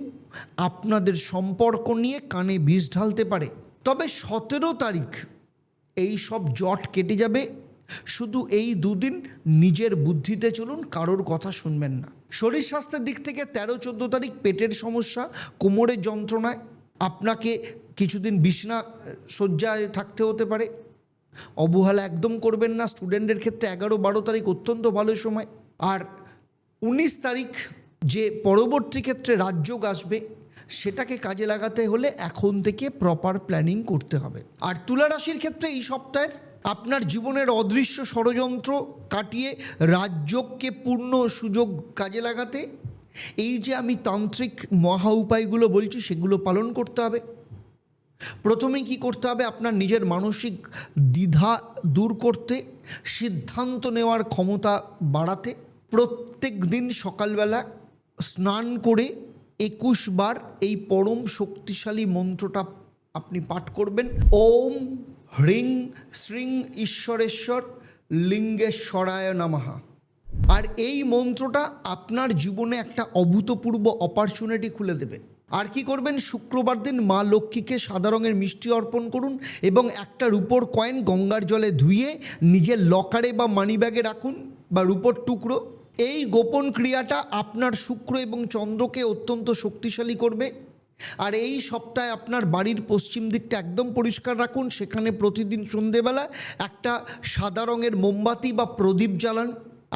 আপনাদের সম্পর্ক নিয়ে কানে বিষ ঢালতে পারে। তবে 17 তারিখ এই সব জট কেটে যাবে। শুধু এই দুদিন নিজের বুদ্ধিতে চলুন, কারোর কথা শুনবেন না। শরীর স্বাস্থ্যের দিক থেকে 13-14 তারিখ পেটের সমস্যা, কোমরের যন্ত্রণায় আপনাকে কিছুদিন বিছনা শয্যায় থাকতে হতে পারে। অবহেলা একদম করবেন না। স্টুডেন্টের ক্ষেত্রে 11-12 তারিখ অত্যন্ত ভালো সময়। আর 19 তারিখ যে পরবর্তী ক্ষেত্রে রাজযোগ আসবে সেটাকে কাজে লাগাতে হলে এখন থেকে প্রপার প্ল্যানিং করতে হবে। আর তুলা রাশির ক্ষেত্রে এই সপ্তাহের আপনার জীবনের অদৃশ্য ষড়যন্ত্র কাটিয়ে রাজযোগকে পূর্ণ সুযোগ কাজে লাগাতে এই যে আমি তান্ত্রিক মহা উপায়গুলো বলছি সেগুলো পালন করতে হবে। প্রথমেই কি করতে হবে? আপনার নিজের মানসিক দ্বিধা দূর করতে, সিদ্ধান্ত নেওয়ার ক্ষমতা বাড়াতে প্রত্যেক দিন সকালবেলা স্নান করে 21 বার এই পরম শক্তিশালী মন্ত্রটা আপনি পাঠ করবেন। ওম হ্রিং শ্রীং ঈশ্বরেশ্বর লিঙ্গেশ্বরায় নমঃ। আর এই মন্ত্রটা আপনার জীবনে একটা অভূতপূর্ব অপরচুনিটি খুলে দেবে। আর কি করবেন? শুক্রবার দিন মা লক্ষ্মীকে সাদা রঙের মিষ্টি অর্পণ করুন এবং একটা রূপোর কয়েন গঙ্গার জলে ধুয়ে নিজের লকারে বা মানিব্যাগে রাখুন, বা রূপোর টুকরো। এই গোপন ক্রিয়াটা আপনার শুক্র এবং চন্দ্রকে অত্যন্ত শক্তিশালী করবে। আর এই সপ্তাহে আপনার বাড়ির পশ্চিম দিকটা একদম পরিষ্কার রাখুন। সেখানে প্রতিদিন সন্ধেবেলা একটা সাদা রঙের মোমবাতি বা প্রদীপ জ্বালান।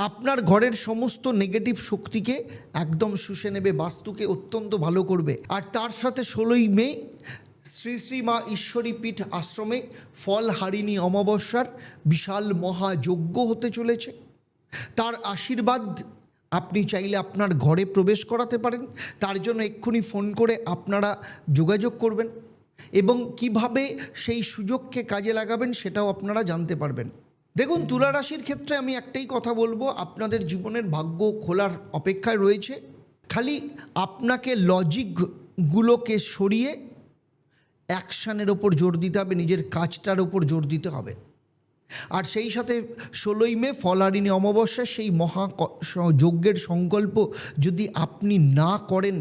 আপনার ঘরের সমস্ত নেগেটিভ শক্তিকে একদম শুষে নেবে, বাস্তুকে অত্যন্ত ভালো করবে। আর তার সাথে 16ই মে শ্রী শ্রী মা ঈশ্বরী পীঠ আশ্রমে ফলহারিণী অমাবস্যার বিশাল মহাযজ্ঞ হতে চলেছে। তার আশীর্বাদ আপনি চাইলে আপনার ঘরে প্রবেশ করাতে পারেন। তার জন্য এক্ষুনি ফোন করে আপনারা যোগাযোগ করবেন এবং কিভাবে সেই সুযোগকে কাজে লাগাবেন সেটাও আপনারা জানতে পারবেন। দেখুন, তুলা রাশির ক্ষেত্রে আমি একটাই কথা বলবো, আপনাদের জীবনের ভাগ্য খোলার অপেক্ষায় রয়েছে। খালি আপনাকে লজিকগুলোকে সরিয়ে অ্যাকশানের ওপর জোর দিতে হবে, নিজের কাজটার ওপর জোর দিতে হবে। আর সেই সাথে 16ই মে ফলহারিণী অমাবস্যা, সেই মহাযজ্ঞের সংকল্প যদি আপনি না করেন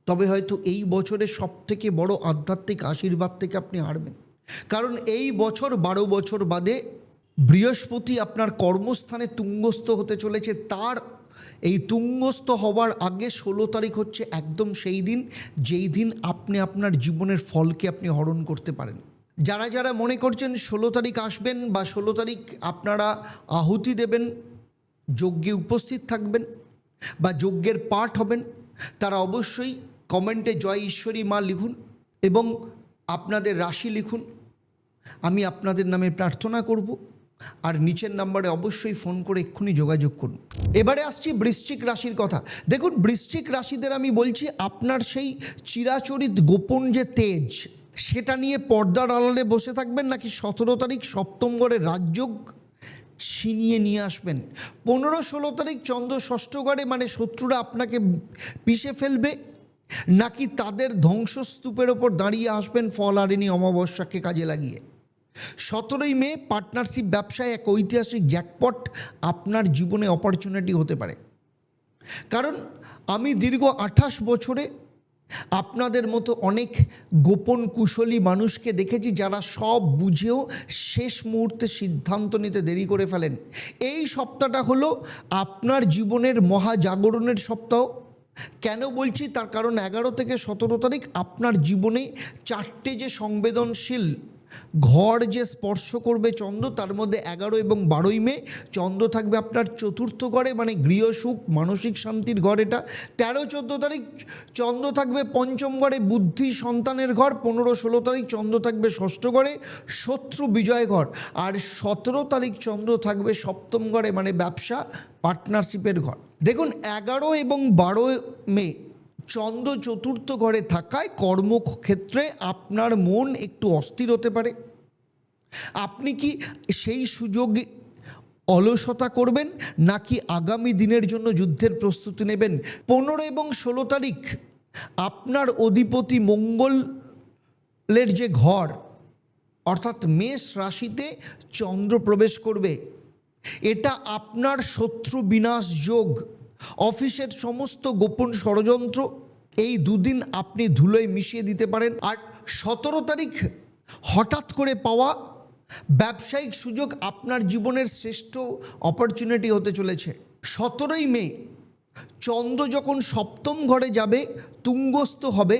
তবে হয়তো এই বছরের সবথেকে বড় আধ্যাত্মিক আশীর্বাদ থেকে আপনি হারবেন। কারণ এই বছর 12 বছর বাদে বৃহস্পতি আপনার কর্মস্থানে তুঙ্গস্থ হতে চলেছে। তার এই তুঙ্গস্থ হওয়ার আগে 16 তারিখ হচ্ছে একদম সেই দিন যেই দিন আপনি আপনার জীবনের ফলকে আপনি হরণ করতে পারেন। যারা যারা মনে করছেন 16 তারিখ আসবেন বা 16 তারিখ আপনারা আহুতি দেবেন, যজ্ঞে উপস্থিত থাকবেন বা যজ্ঞের পাঠ হবেন, তারা অবশ্যই কমেন্টে জয় ঈশ্বরী মা লিখুন এবং আপনাদের রাশি লিখুন। আমি আপনাদের নামে প্রার্থনা করব। আর নিচের নাম্বারে অবশ্যই ফোন করে এক্ষুনি যোগাযোগ করুন। এবারে আসছি বৃশ্চিক রাশির কথা। দেখুন, বৃশ্চিক রাশিদের আমি বলছি, আপনার সেই চিরাচরিত গোপন যে তেজ, সেটা নিয়ে পর্দার আড়ালে বসে থাকবেন, নাকি 17 তারিখ সপ্তম ঘরে রাজযোগ ছিনিয়ে নিয়ে আসবেন? 15-16 তারিখ চন্দ্র ষষ্ঠ ঘরে, মানে শত্রুরা আপনাকে পিষে ফেলবে, নাকি তাদের ধ্বংসস্তূপের ওপর দাঁড়িয়ে আসবেন ফলহারিণী অমাবস্যাকে কাজে লাগিয়ে? 17ই মে পার্টনারশিপ ব্যবসায় এক ঐতিহাসিক জ্যাকপট আপনার জীবনে অপরচুনিটি হতে পারে। কারণ আমি দীর্ঘ 28 বছরে আপনাদের মতো অনেক গোপন কুশলী মানুষকে দেখেছি যারা সব বুঝেও শেষ মুহূর্তে সিদ্ধান্ত নিতে দেরি করে ফেলেন। এই সপ্তাহটা হলো আপনার জীবনের মহাজাগরণের সপ্তাহ। কেন বলছি? তার কারণ 11 থেকে 17 তারিখ আপনার জীবনে 4টে যে সংবেদনশীল ঘর যে স্পর্শ করবে চন্দ্র, তার মধ্যে 11 এবং 12ই মে চন্দ্র থাকবে আপনার চতুর্থ ঘরে, মানে গৃহসুখ মানসিক শান্তির ঘর এটা। 13-14 তারিখ চন্দ্র থাকবে পঞ্চম ঘরে, বুদ্ধি সন্তানের ঘর। 15-16 তারিখ চন্দ্র থাকবে ষষ্ঠ ঘরে, শত্রু বিজয় ঘর। আর 17 তারিখ চন্দ্র থাকবে সপ্তম ঘরে, মানে ব্যবসা পার্টনারশিপের ঘর। দেখুন, 11 এবং 12 মে চন্দ্র চতুর্থ ঘরে থাকায় কর্মক্ষেত্রে আপনার মন একটু অস্থির হতে পারে। আপনি কি সেই সুযোগে অলসতা করবেন, নাকি আগামী দিনের জন্য যুদ্ধের প্রস্তুতি নেবেন? 15 এবং 16 তারিখ আপনার অধিপতি মঙ্গলের যে ঘর, অর্থাৎ মেষ রাশিতে চন্দ্র প্রবেশ করবে। এটা আপনার শত্রু বিনাশ যোগ। অফিসের সমস্ত গোপন ষড়যন্ত্র এই দুদিন আপনি ধুলোয় মিশিয়ে দিতে পারেন। আর 17 তারিখ হঠাৎ করে পাওয়া ব্যবসায়িক সুযোগ আপনার জীবনের শ্রেষ্ঠ অপরচুনিটি হতে চলেছে। 17ই মে চন্দ্র যখন সপ্তম ঘরে যাবে, তুঙ্গস্থ হবে,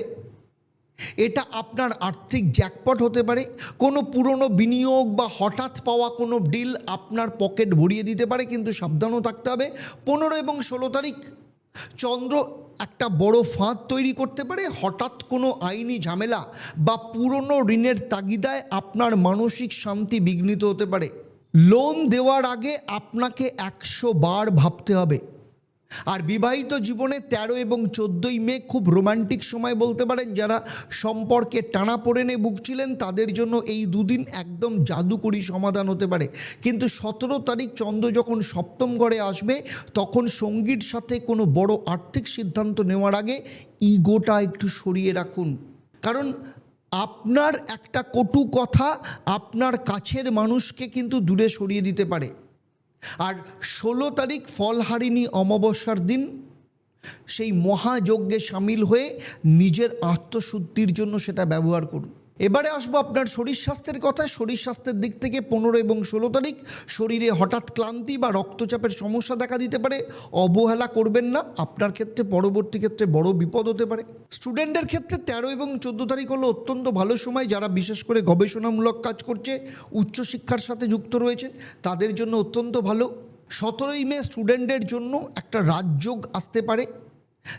এটা আপনার আর্থিক জ্যাকপট হতে পারে। কোনো পুরনো বিনিয়োগ বা হঠাৎ পাওয়া কোনো ডিল আপনার পকেট ভরিয়ে দিতে পারে, কিন্তু সাবধানও থাকতে হবে। 15 এবং 16 তারিখ চন্দ্র একটা বড় ফাঁদ তৈরি করতে পারে। হঠাৎ কোনো আইনি ঝামেলা বা পুরনো ঋণের তাগিদায় আপনার মানসিক শান্তি বিঘ্নিত হতে পারে। লোন দেওয়ার আগে আপনাকে 100 বার ভাবতে হবে। আর বিবাহিত জীবনে 13 এবং 14ই মে খুব রোমান্টিক সময় বলতে পারেন। যারা সম্পর্কে টানাপোড়েনে ভুগছিলেন তাদের জন্য এই দুদিন একদম জাদুকরী সমাধান হতে পারে। কিন্তু 17 তারিখ চন্দ্র যখন সপ্তম ঘরে আসবে তখন সঙ্গীর সাথে কোনো বড় আর্থিক সিদ্ধান্ত নেওয়ার আগে ইগোটা একটু সরিয়ে রাখুন। কারণ আপনার একটা কটু কথা আপনার কাছের মানুষকে কিন্তু দূরে সরিয়ে দিতে পারে। আর 16 তারিখ ফলহারিণী অমাবস্যার দিন সেই মহাযজ্ঞে সামিল হয়ে নিজের আত্মশুদ্ধির জন্য সেটা ব্যবহার করুন। এবারে আসবো আপনার শরীর স্বাস্থ্যের কথা। শরীর স্বাস্থ্যের দিক থেকে 15 এবং 16 তারিখ শরীরে হঠাৎ ক্লান্তি বা রক্তচাপের সমস্যা দেখা দিতে পারে। অবহেলা করবেন না, আপনার ক্ষেত্রে পরবর্তী ক্ষেত্রে বড় বিপদ হতে পারে। স্টুডেন্টের ক্ষেত্রে 13 এবং 14 তারিখ হলো অত্যন্ত ভালো সময়। যারা বিশেষ করে গবেষণামূলক কাজ করছে, উচ্চশিক্ষার সাথে যুক্ত রয়েছেন তাদের জন্য অত্যন্ত ভালো। 17ই মে স্টুডেন্টদের জন্য একটা রাজযোগ আসতে পারে,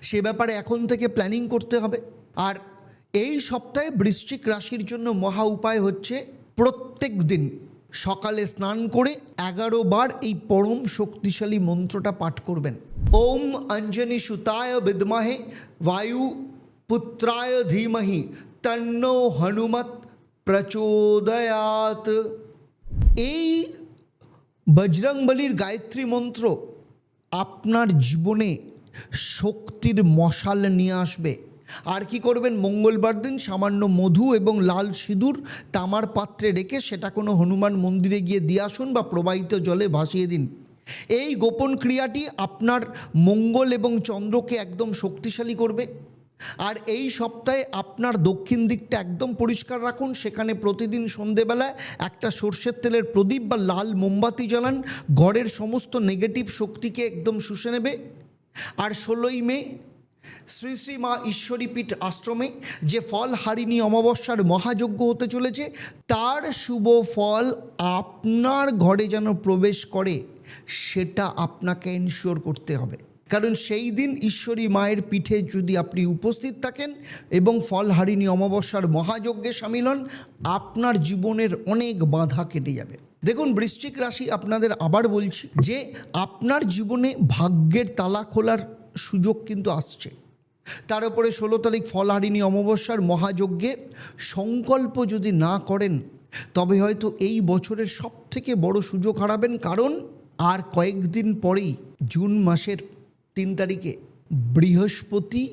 সে ব্যাপারে এখন থেকে প্ল্যানিং করতে হবে। আর এই সপ্তাহে বৃশ্চিক রাশির জন্য মহা উপায় হচ্ছে প্রত্যেক দিন সকালে স্নান করে 11 বার এই পরম শক্তিশালী মন্ত্রটা পাঠ করবেন। ওম অঞ্জনি সুতায় বিদ্মহে বায়ু পুত্রায় ধীমহি তন্নো হনুমত প্রচোদয়াত। এই বজরংবলীর গায়ত্রী মন্ত্র আপনার জীবনে শক্তির মশাল নিয়ে আসবে। আর কি করবেন, মঙ্গলবার দিন সামান্য মধু এবং লাল সিঁদুর তামার পাত্রে রেখে সেটা কোনো হনুমান মন্দিরে গিয়ে দিয়ে আসুন বা প্রবাহিত জলে ভাসিয়ে দিন। এই গোপন ক্রিয়াটি আপনার মঙ্গল এবং চন্দ্রকে একদম শক্তিশালী করবে। আর এই সপ্তাহে আপনার দক্ষিণ দিকটা একদম পরিষ্কার রাখুন। সেখানে প্রতিদিন সন্ধেবেলায় একটা সর্ষের তেলের প্রদীপ বা লাল মোমবাতি জ্বালান। ঘরের সমস্ত নেগেটিভ শক্তিকে একদম শুষে নেবে। আর 16ই মে শ্রী শ্রী মা ঈশ্বরীপীঠ আশ্রমে যে ফলহারিণী অমাবস্যার মহাযজ্ঞ হতে চলেছে তার শুভ ফল আপনার ঘরে যেন প্রবেশ করে সেটা আপনাকে এনশিওর করতে হবে। কারণ সেই দিন ঈশ্বরী মায়ের পীঠে যদি আপনি উপস্থিত থাকেন এবং ফলহারিণী অমাবস্যার মহাযজ্ঞে সামিল হন, আপনার জীবনের অনেক বাধা কেটে যাবে। দেখুন বৃশ্চিক রাশি, আপনাদের আবার বলছি যে আপনার জীবনে ভাগ্যের তালা খোলার সুযোগ কিন্তু আসছে। তার উপরে 16 তারিখ ফলহারিণী অমাবস্যার মহাযজ্ঞের সংকল্প যদি না করেন তবে হয়তো এই বছরের সবথেকে বড় সুযোগ হারাবেন। কারণ আর কয়েকদিন পরেই জুন মাসের 3 তারিখে বৃহস্পতি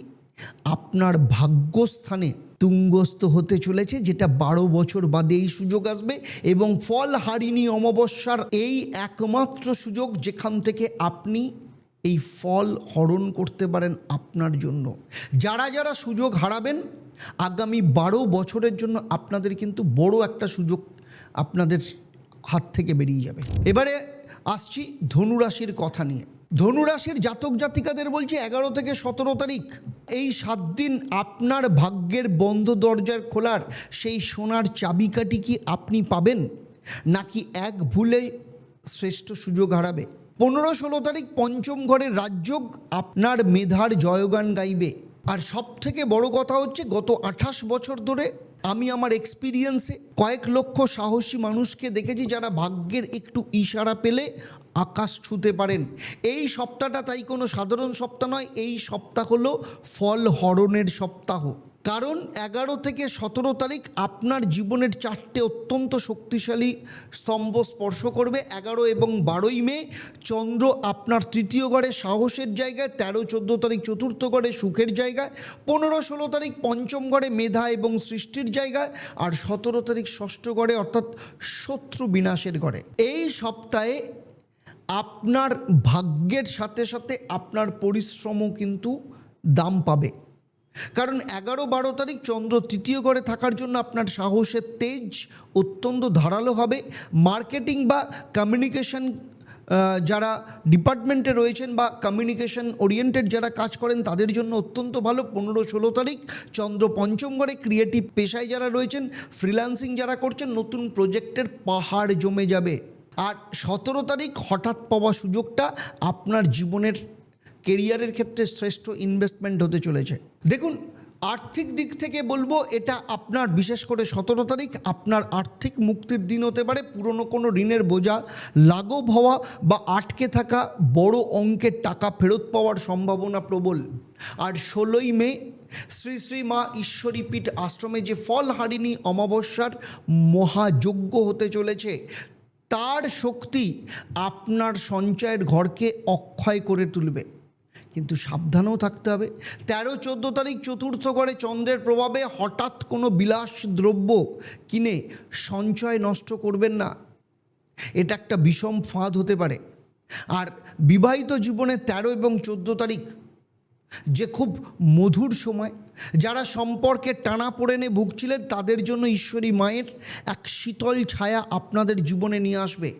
আপনার ভাগ্যস্থানে তুঙ্গস্থ হতে চলেছে, যেটা 12 বছর বাদে এই সুযোগ আসবে। এবং ফলহারিণী অমাবস্যার এই একমাত্র সুযোগ যেখান থেকে আপনি এই ফল হরণ করতে পারেন আপনার জন্য। যারা যারা সুযোগ হারাবেন আগামী 12 বছরের জন্য আপনাদের কিন্তু বড় একটা সুযোগ আপনাদের হাত থেকে বেরিয়ে যাবে। এবারে আসছি ধনুরাশির কথা নিয়ে। ধনুরাশির জাতক জাতিকাদের বলছি 11 থেকে 17 তারিখ এই 7 দিন আপনার ভাগ্যের বন্ধ দরজার খোলার সেই সোনার চাবিকাঠি কি আপনি পাবেন, নাকি এক ভুলে শ্রেষ্ঠ সুযোগ হারাবে? 15-16 তারিখ পঞ্চম ঘরের রাজযোগ আপনার মেধার জয়গান গাইবে। আর সব থেকে বড় কথা হচ্ছে গত 28 বছর ধরে আমি আমার এক্সপিরিয়েন্সে কয়েক লক্ষ সাহসী মানুষকে দেখেছি যারা ভাগ্যের একটু ইশারা পেলে আকাশ ছুঁতে পারেন। এই সপ্তাহটা তাই কোনো সাধারণ সপ্তাহ নয়, এই সপ্তাহ হলো ফল হরণের সপ্তাহ। কারণ 11 থেকে 17 তারিখ আপনার জীবনের 4টে অত্যন্ত শক্তিশালী স্তম্ভ স্পর্শ করবে। 11 এবং 12ই মে চন্দ্র আপনার তৃতীয় ঘরে সাহসের জায়গায়, 13-14 তারিখ চতুর্থ ঘরে সুখের জায়গায়, 15-16 তারিখ পঞ্চম ঘরে মেধা এবং সৃষ্টির জায়গায়, আর 17 তারিখ ষষ্ঠ ঘরে অর্থাৎ শত্রু বিনাশের ঘরে। এই সপ্তাহে আপনার ভাগ্যের সাথে সাথে আপনার পরিশ্রমও কিন্তু দাম পাবে। কারণ 11-12 তারিখ চন্দ্র তৃতীয় ঘরে থাকার জন্য আপনার সাহসের তেজ অত্যন্ত ধারালো হবে। মার্কেটিং বা কমিউনিকেশন যারা ডিপার্টমেন্টে রয়েছেন বা কমিউনিকেশন ওরিয়েন্টেড যারা কাজ করেন তাদের জন্য অত্যন্ত ভালো। 15-16 তারিখ চন্দ্র পঞ্চম ঘরে ক্রিয়েটিভ পেশায় যারা রয়েছেন, ফ্রিল্যান্সিং যারা করছেন, নতুন প্রজেক্টের পাহাড় জমে যাবে। আর 17 তারিখ হঠাৎ পাওয়া সুযোগটা আপনার জীবনের কেরিয়ারের ক্ষেত্রে শ্রেষ্ঠ ইনভেস্টমেন্ট হতে চলেছে। দেখুন আর্থিক দিক থেকে বলবো এটা আপনার বিশেষ করে 17 তারিখ আপনার আর্থিক মুক্তির দিন হতে পারে। পুরনো কোনো ঋণের বোঝা লাঘব হওয়া বা আটকে থাকা বড় অঙ্কের টাকা ফেরত পাওয়ার সম্ভাবনা প্রবল। আর 16ই মে শ্রী শ্রী মা ঈশ্বরীপীঠ আশ্রমে যে ফলহারিণী অমাবস্যার মহাযজ্ঞ হতে চলেছে, তার শক্তি আপনার সঞ্চয়ের ঘরকে অক্ষয় করে তুলবে। কিন্তু সাবধানেও থাকতে হবে। 13-14 তারিখ চতুর্থ ঘরে চন্দ্রের প্রভাবে হঠাৎ কোনো বিলাস দ্রব্য কিনে সঞ্চয় নষ্ট করবেন না, এটা একটা বিষম ফাঁদ হতে পারে। আর বিবাহিত জীবনে 13 এবং 14 তারিখ যে খুব মধুর সময়, যারা সম্পর্কে টানাপোড়েনে ভুগছিলেন তাদের জন্য ঈশ্বরী মায়ের এক শীতল ছায়া আপনাদের জীবনে নিয়ে আসবে।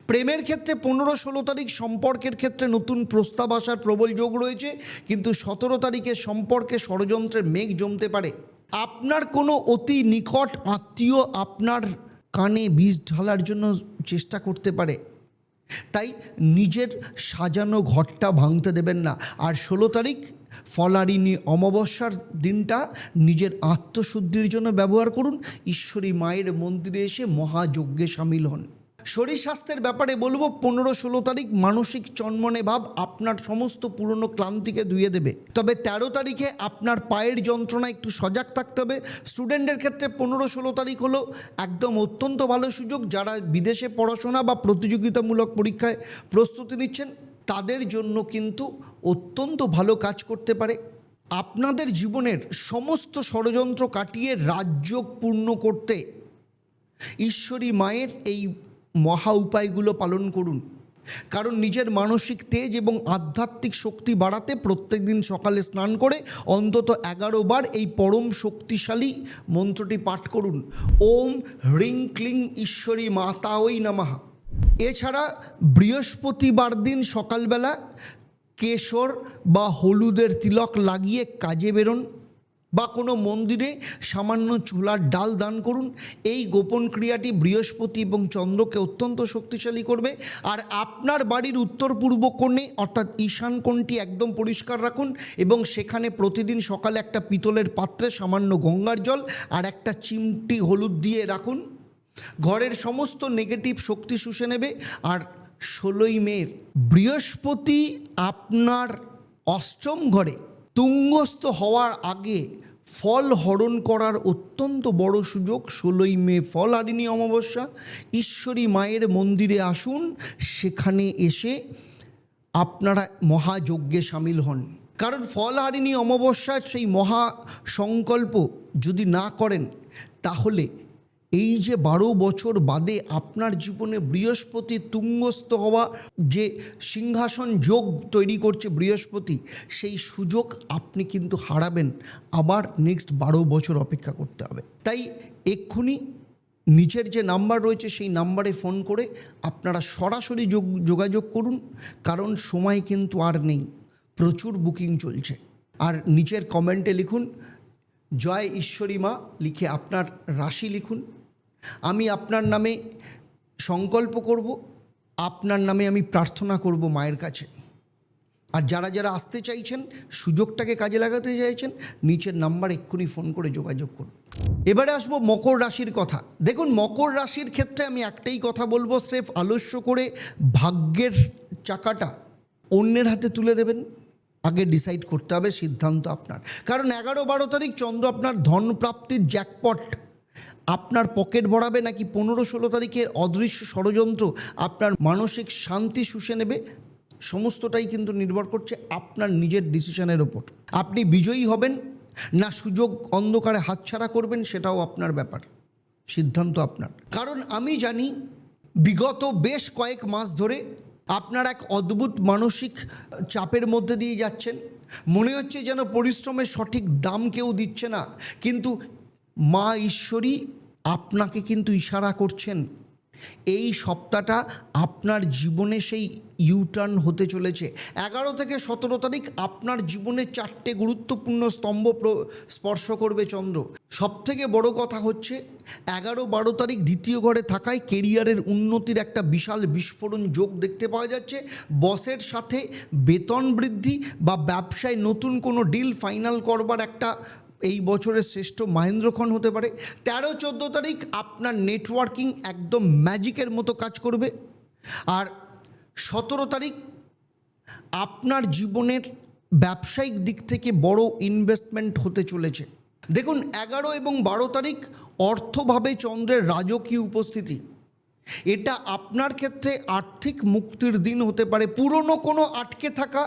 প্রেমের ক্ষেত্রে 15-16 তারিখ সম্পর্কের ক্ষেত্রে নতুন প্রস্তাব আসার প্রবল যোগ রয়েছে, কিন্তু 17 তারিখে সম্পর্কে ষড়যন্ত্রের মেঘ জমতে পারে। আপনার কোনো অতি নিকট আত্মীয় আপনার কানে বিষ ঢালার জন্য চেষ্টা করতে পারে, তাই নিজের সাজানো ঘরটা ভাঙতে দেবেন না। আর 16 তারিখ ফলহারিণী অমাবস্যার দিনটা নিজের আত্মশুদ্ধির জন্য ব্যবহার করুন। ঈশ্বরী মায়ের মন্দিরে এসে মহাযজ্ঞে সামিল হন। শরীর স্বাস্থ্যের ব্যাপারে বলবো 15-16 তারিখ মানসিক চনমনে ভাব আপনার সমস্ত পুরনো ক্লান্তিকে ধুয়ে দেবে। তবে 13 তারিখে আপনার পায়ের যন্ত্রণা একটু সজাগ থাকতে হবে। স্টুডেন্টের ক্ষেত্রে 15-16 তারিখ হলো একদম অত্যন্ত ভালো সুযোগ। যারা বিদেশে পড়াশোনা বা প্রতিযোগিতামূলক পরীক্ষায় প্রস্তুতি নিচ্ছেন তাদের জন্য কিন্তু অত্যন্ত ভালো কাজ করতে পারে। আপনাদের জীবনের সমস্ত ষড়যন্ত্র কাটিয়ে রাজযোগ পূর্ণ করতে ঈশ্বরী মায়ের এই মহা উপায়গুলো পালন করুন। কারণ নিজের মানসিক তেজ এবং আধ্যাত্মিক শক্তি বাড়াতে প্রত্যেক দিন সকালে স্নান করে অন্তত 11 বার এই পরম শক্তিশালী মন্ত্রটি পাঠ করুন, ওম হ্রিং ক্লিং ঈশ্বরী মাতাওই নমঃ। এছাড়া বৃহস্পতিবার দিন সকালবেলা কেশর বা হলুদের তিলক লাগিয়ে কাজে বেরোন বা কোনো মন্দিরে সামান্য ছোলার ডাল দান করুন। এই গোপন ক্রিয়াটি বৃহস্পতি এবং চন্দ্রকে অত্যন্ত শক্তিশালী করবে। আর আপনার বাড়ির উত্তর পূর্ব কোণে অর্থাৎ ঈশান কোণটি একদম পরিষ্কার রাখুন এবং সেখানে প্রতিদিন সকালে একটা পিতলের পাত্রে সামান্য গঙ্গার জল আর একটা চিমটি হলুদ দিয়ে রাখুন। ঘরের সমস্ত নেগেটিভ শক্তি শুষে নেবে। আর 16ই মে বৃহস্পতি আপনার অষ্টম ঘরে তুঙ্গস্থ হওয়ার আগে ফল হরণ করার অত্যন্ত বড় সুযোগ। 16ই মে ফলহারিণী অমাবস্যা। ঈশ্বরী মায়ের মন্দিরে আসুন, সেখানে এসে আপনারা মহাযজ্ঞে সামিল হন। কারণ ফলহারিণী অমাবস্যার সেই মহা সংকল্প যদি না করেন তাহলে এই যে 12 বছর বাদে আপনার জীবনে বৃহস্পতি তুঙ্গস্থ হওয়া যে সিংহাসন যোগ তৈরি করছে বৃহস্পতি, সেই সুযোগ আপনি কিন্তু হারাবেন। আবার নেক্সট 12 বছর অপেক্ষা করতে হবে। তাই এক্ষুনি নিচের যে নাম্বার রয়েছে সেই নাম্বারে ফোন করে আপনারা সরাসরি যোগাযোগ করুন, কারণ সময় কিন্তু আর নেই, প্রচুর বুকিং চলছে। আর নিচের কমেন্টে লিখুন জয় ঈশ্বরী মা, লিখে আপনার রাশি লিখুন। আমি আপনার নামে সংকল্প করব, আপনার নামে আমি প্রার্থনা করব মায়ের কাছে। আর যারা যারা আসতে চাইছেন, সুযোগটাকে কাজে লাগাতে চাইছেন, নিচের নাম্বার এক্ষুনি ফোন করে যোগাযোগ করুন। এবারে আসবো মকর রাশির কথা। দেখুন, মকর রাশির ক্ষেত্রে আমি একটাই কথা বলবো, স্রেফ আলস্য করে ভাগ্যের চাকাটা অন্যের হাতে তুলে দেবেন, আগে ডিসাইড করতে হবে, সিদ্ধান্ত আপনার। কারণ 11-12 তারিখ চন্দ্র আপনার ধন প্রাপ্তির জ্যাকপট আপনার পকেট ভরাবে, নাকি 15-16 তারিখের অদৃশ্য ষড়যন্ত্র আপনার মানসিক শান্তি শুষে নেবে, সমস্তটাই কিন্তু নির্ভর করছে আপনার নিজের ডিসিশনের ওপর। আপনি বিজয়ী হবেন না সুযোগ অন্ধকারে হাতছাড়া করবেন, সেটাও আপনার ব্যাপার, সিদ্ধান্ত আপনার। কারণ আমি জানি বিগত বেশ কয়েক মাস ধরে আপনার এক অদ্ভুত মানসিক চাপের মধ্যে দিয়ে যাচ্ছেন। মনে হচ্ছে যেন পরিশ্রমের সঠিক দাম কেউ দিচ্ছে না, কিন্তু মা ঈশ্বরী আপনাকে কিন্তু ইশারা করছেন। এই সপ্তাহটা আপনার জীবনে সেই ইউটার্ন হতে চলেছে। 11 থেকে 17 তারিখ আপনার জীবনে 4টে গুরুত্বপূর্ণ স্তম্ভ স্পর্শ করবে চন্দ্র। সবথেকে বড় কথা হচ্ছে 11-12 তারিখ দ্বিতীয় ঘরে থাকায় কেরিয়ারের উন্নতির একটা বিশাল বিস্ফোরণ যোগ দেখতে পাওয়া যাচ্ছে। বসের সাথে বেতন বৃদ্ধি বা ব্যবসায় নতুন কোনো ডিল ফাইনাল করবার একটা এই বছরের শ্রেষ্ঠ মহেন্দ্রক্ষণ হতে পারে। 13-14 তারিখ আপনার নেটওয়ার্কিং একদম ম্যাজিকের মতো কাজ করবে। আর 17 তারিখ আপনার জীবনের ব্যবসায়িক দিক থেকে বড় ইনভেস্টমেন্ট হতে চলেছে। দেখুন 11 এবং 12 তারিখ অর্থভাবে চন্দ্রের রাজকীয় উপস্থিতি, এটা আপনার ক্ষেত্রে আর্থিক মুক্তির দিন হতে পারে। পুরনো কোনো আটকে থাকা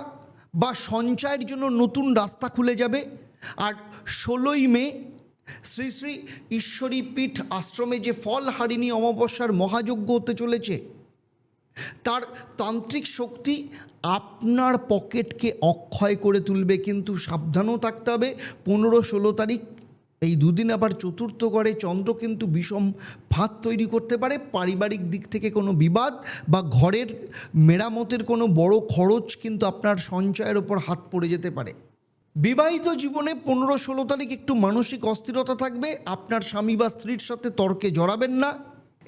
বা সঞ্চয়ের জন্য নতুন রাস্তা খুলে যাবে। আর 16ই মে শ্রী শ্রী ঈশ্বরী পীঠ আশ্রমে যে ফলহারিণী অমাবস্যার মহাযজ্ঞ হতে চলেছে, তার তান্ত্রিক শক্তি আপনার পকেটকে অক্ষয় করে তুলবে। কিন্তু সাবধানও থাকতে হবে। 15-16 তারিখ এই দুদিন আবার চতুর্থ ঘরে চন্দ্র কিন্তু বিষম ফাঁদ তৈরি করতে পারে। পারিবারিক দিক থেকে কোনো বিবাদ বা ঘরের মেরামতের কোনো বড় খরচ কিন্তু আপনার সঞ্চয়ের ওপর হাত পড়ে যেতে পারে। বিবাহিত জীবনে 15-16 তারিখ একটু মানসিক অস্থিরতা থাকবে। আপনার স্বামী বা স্ত্রীর সাথে তর্কে জড়াবেন না।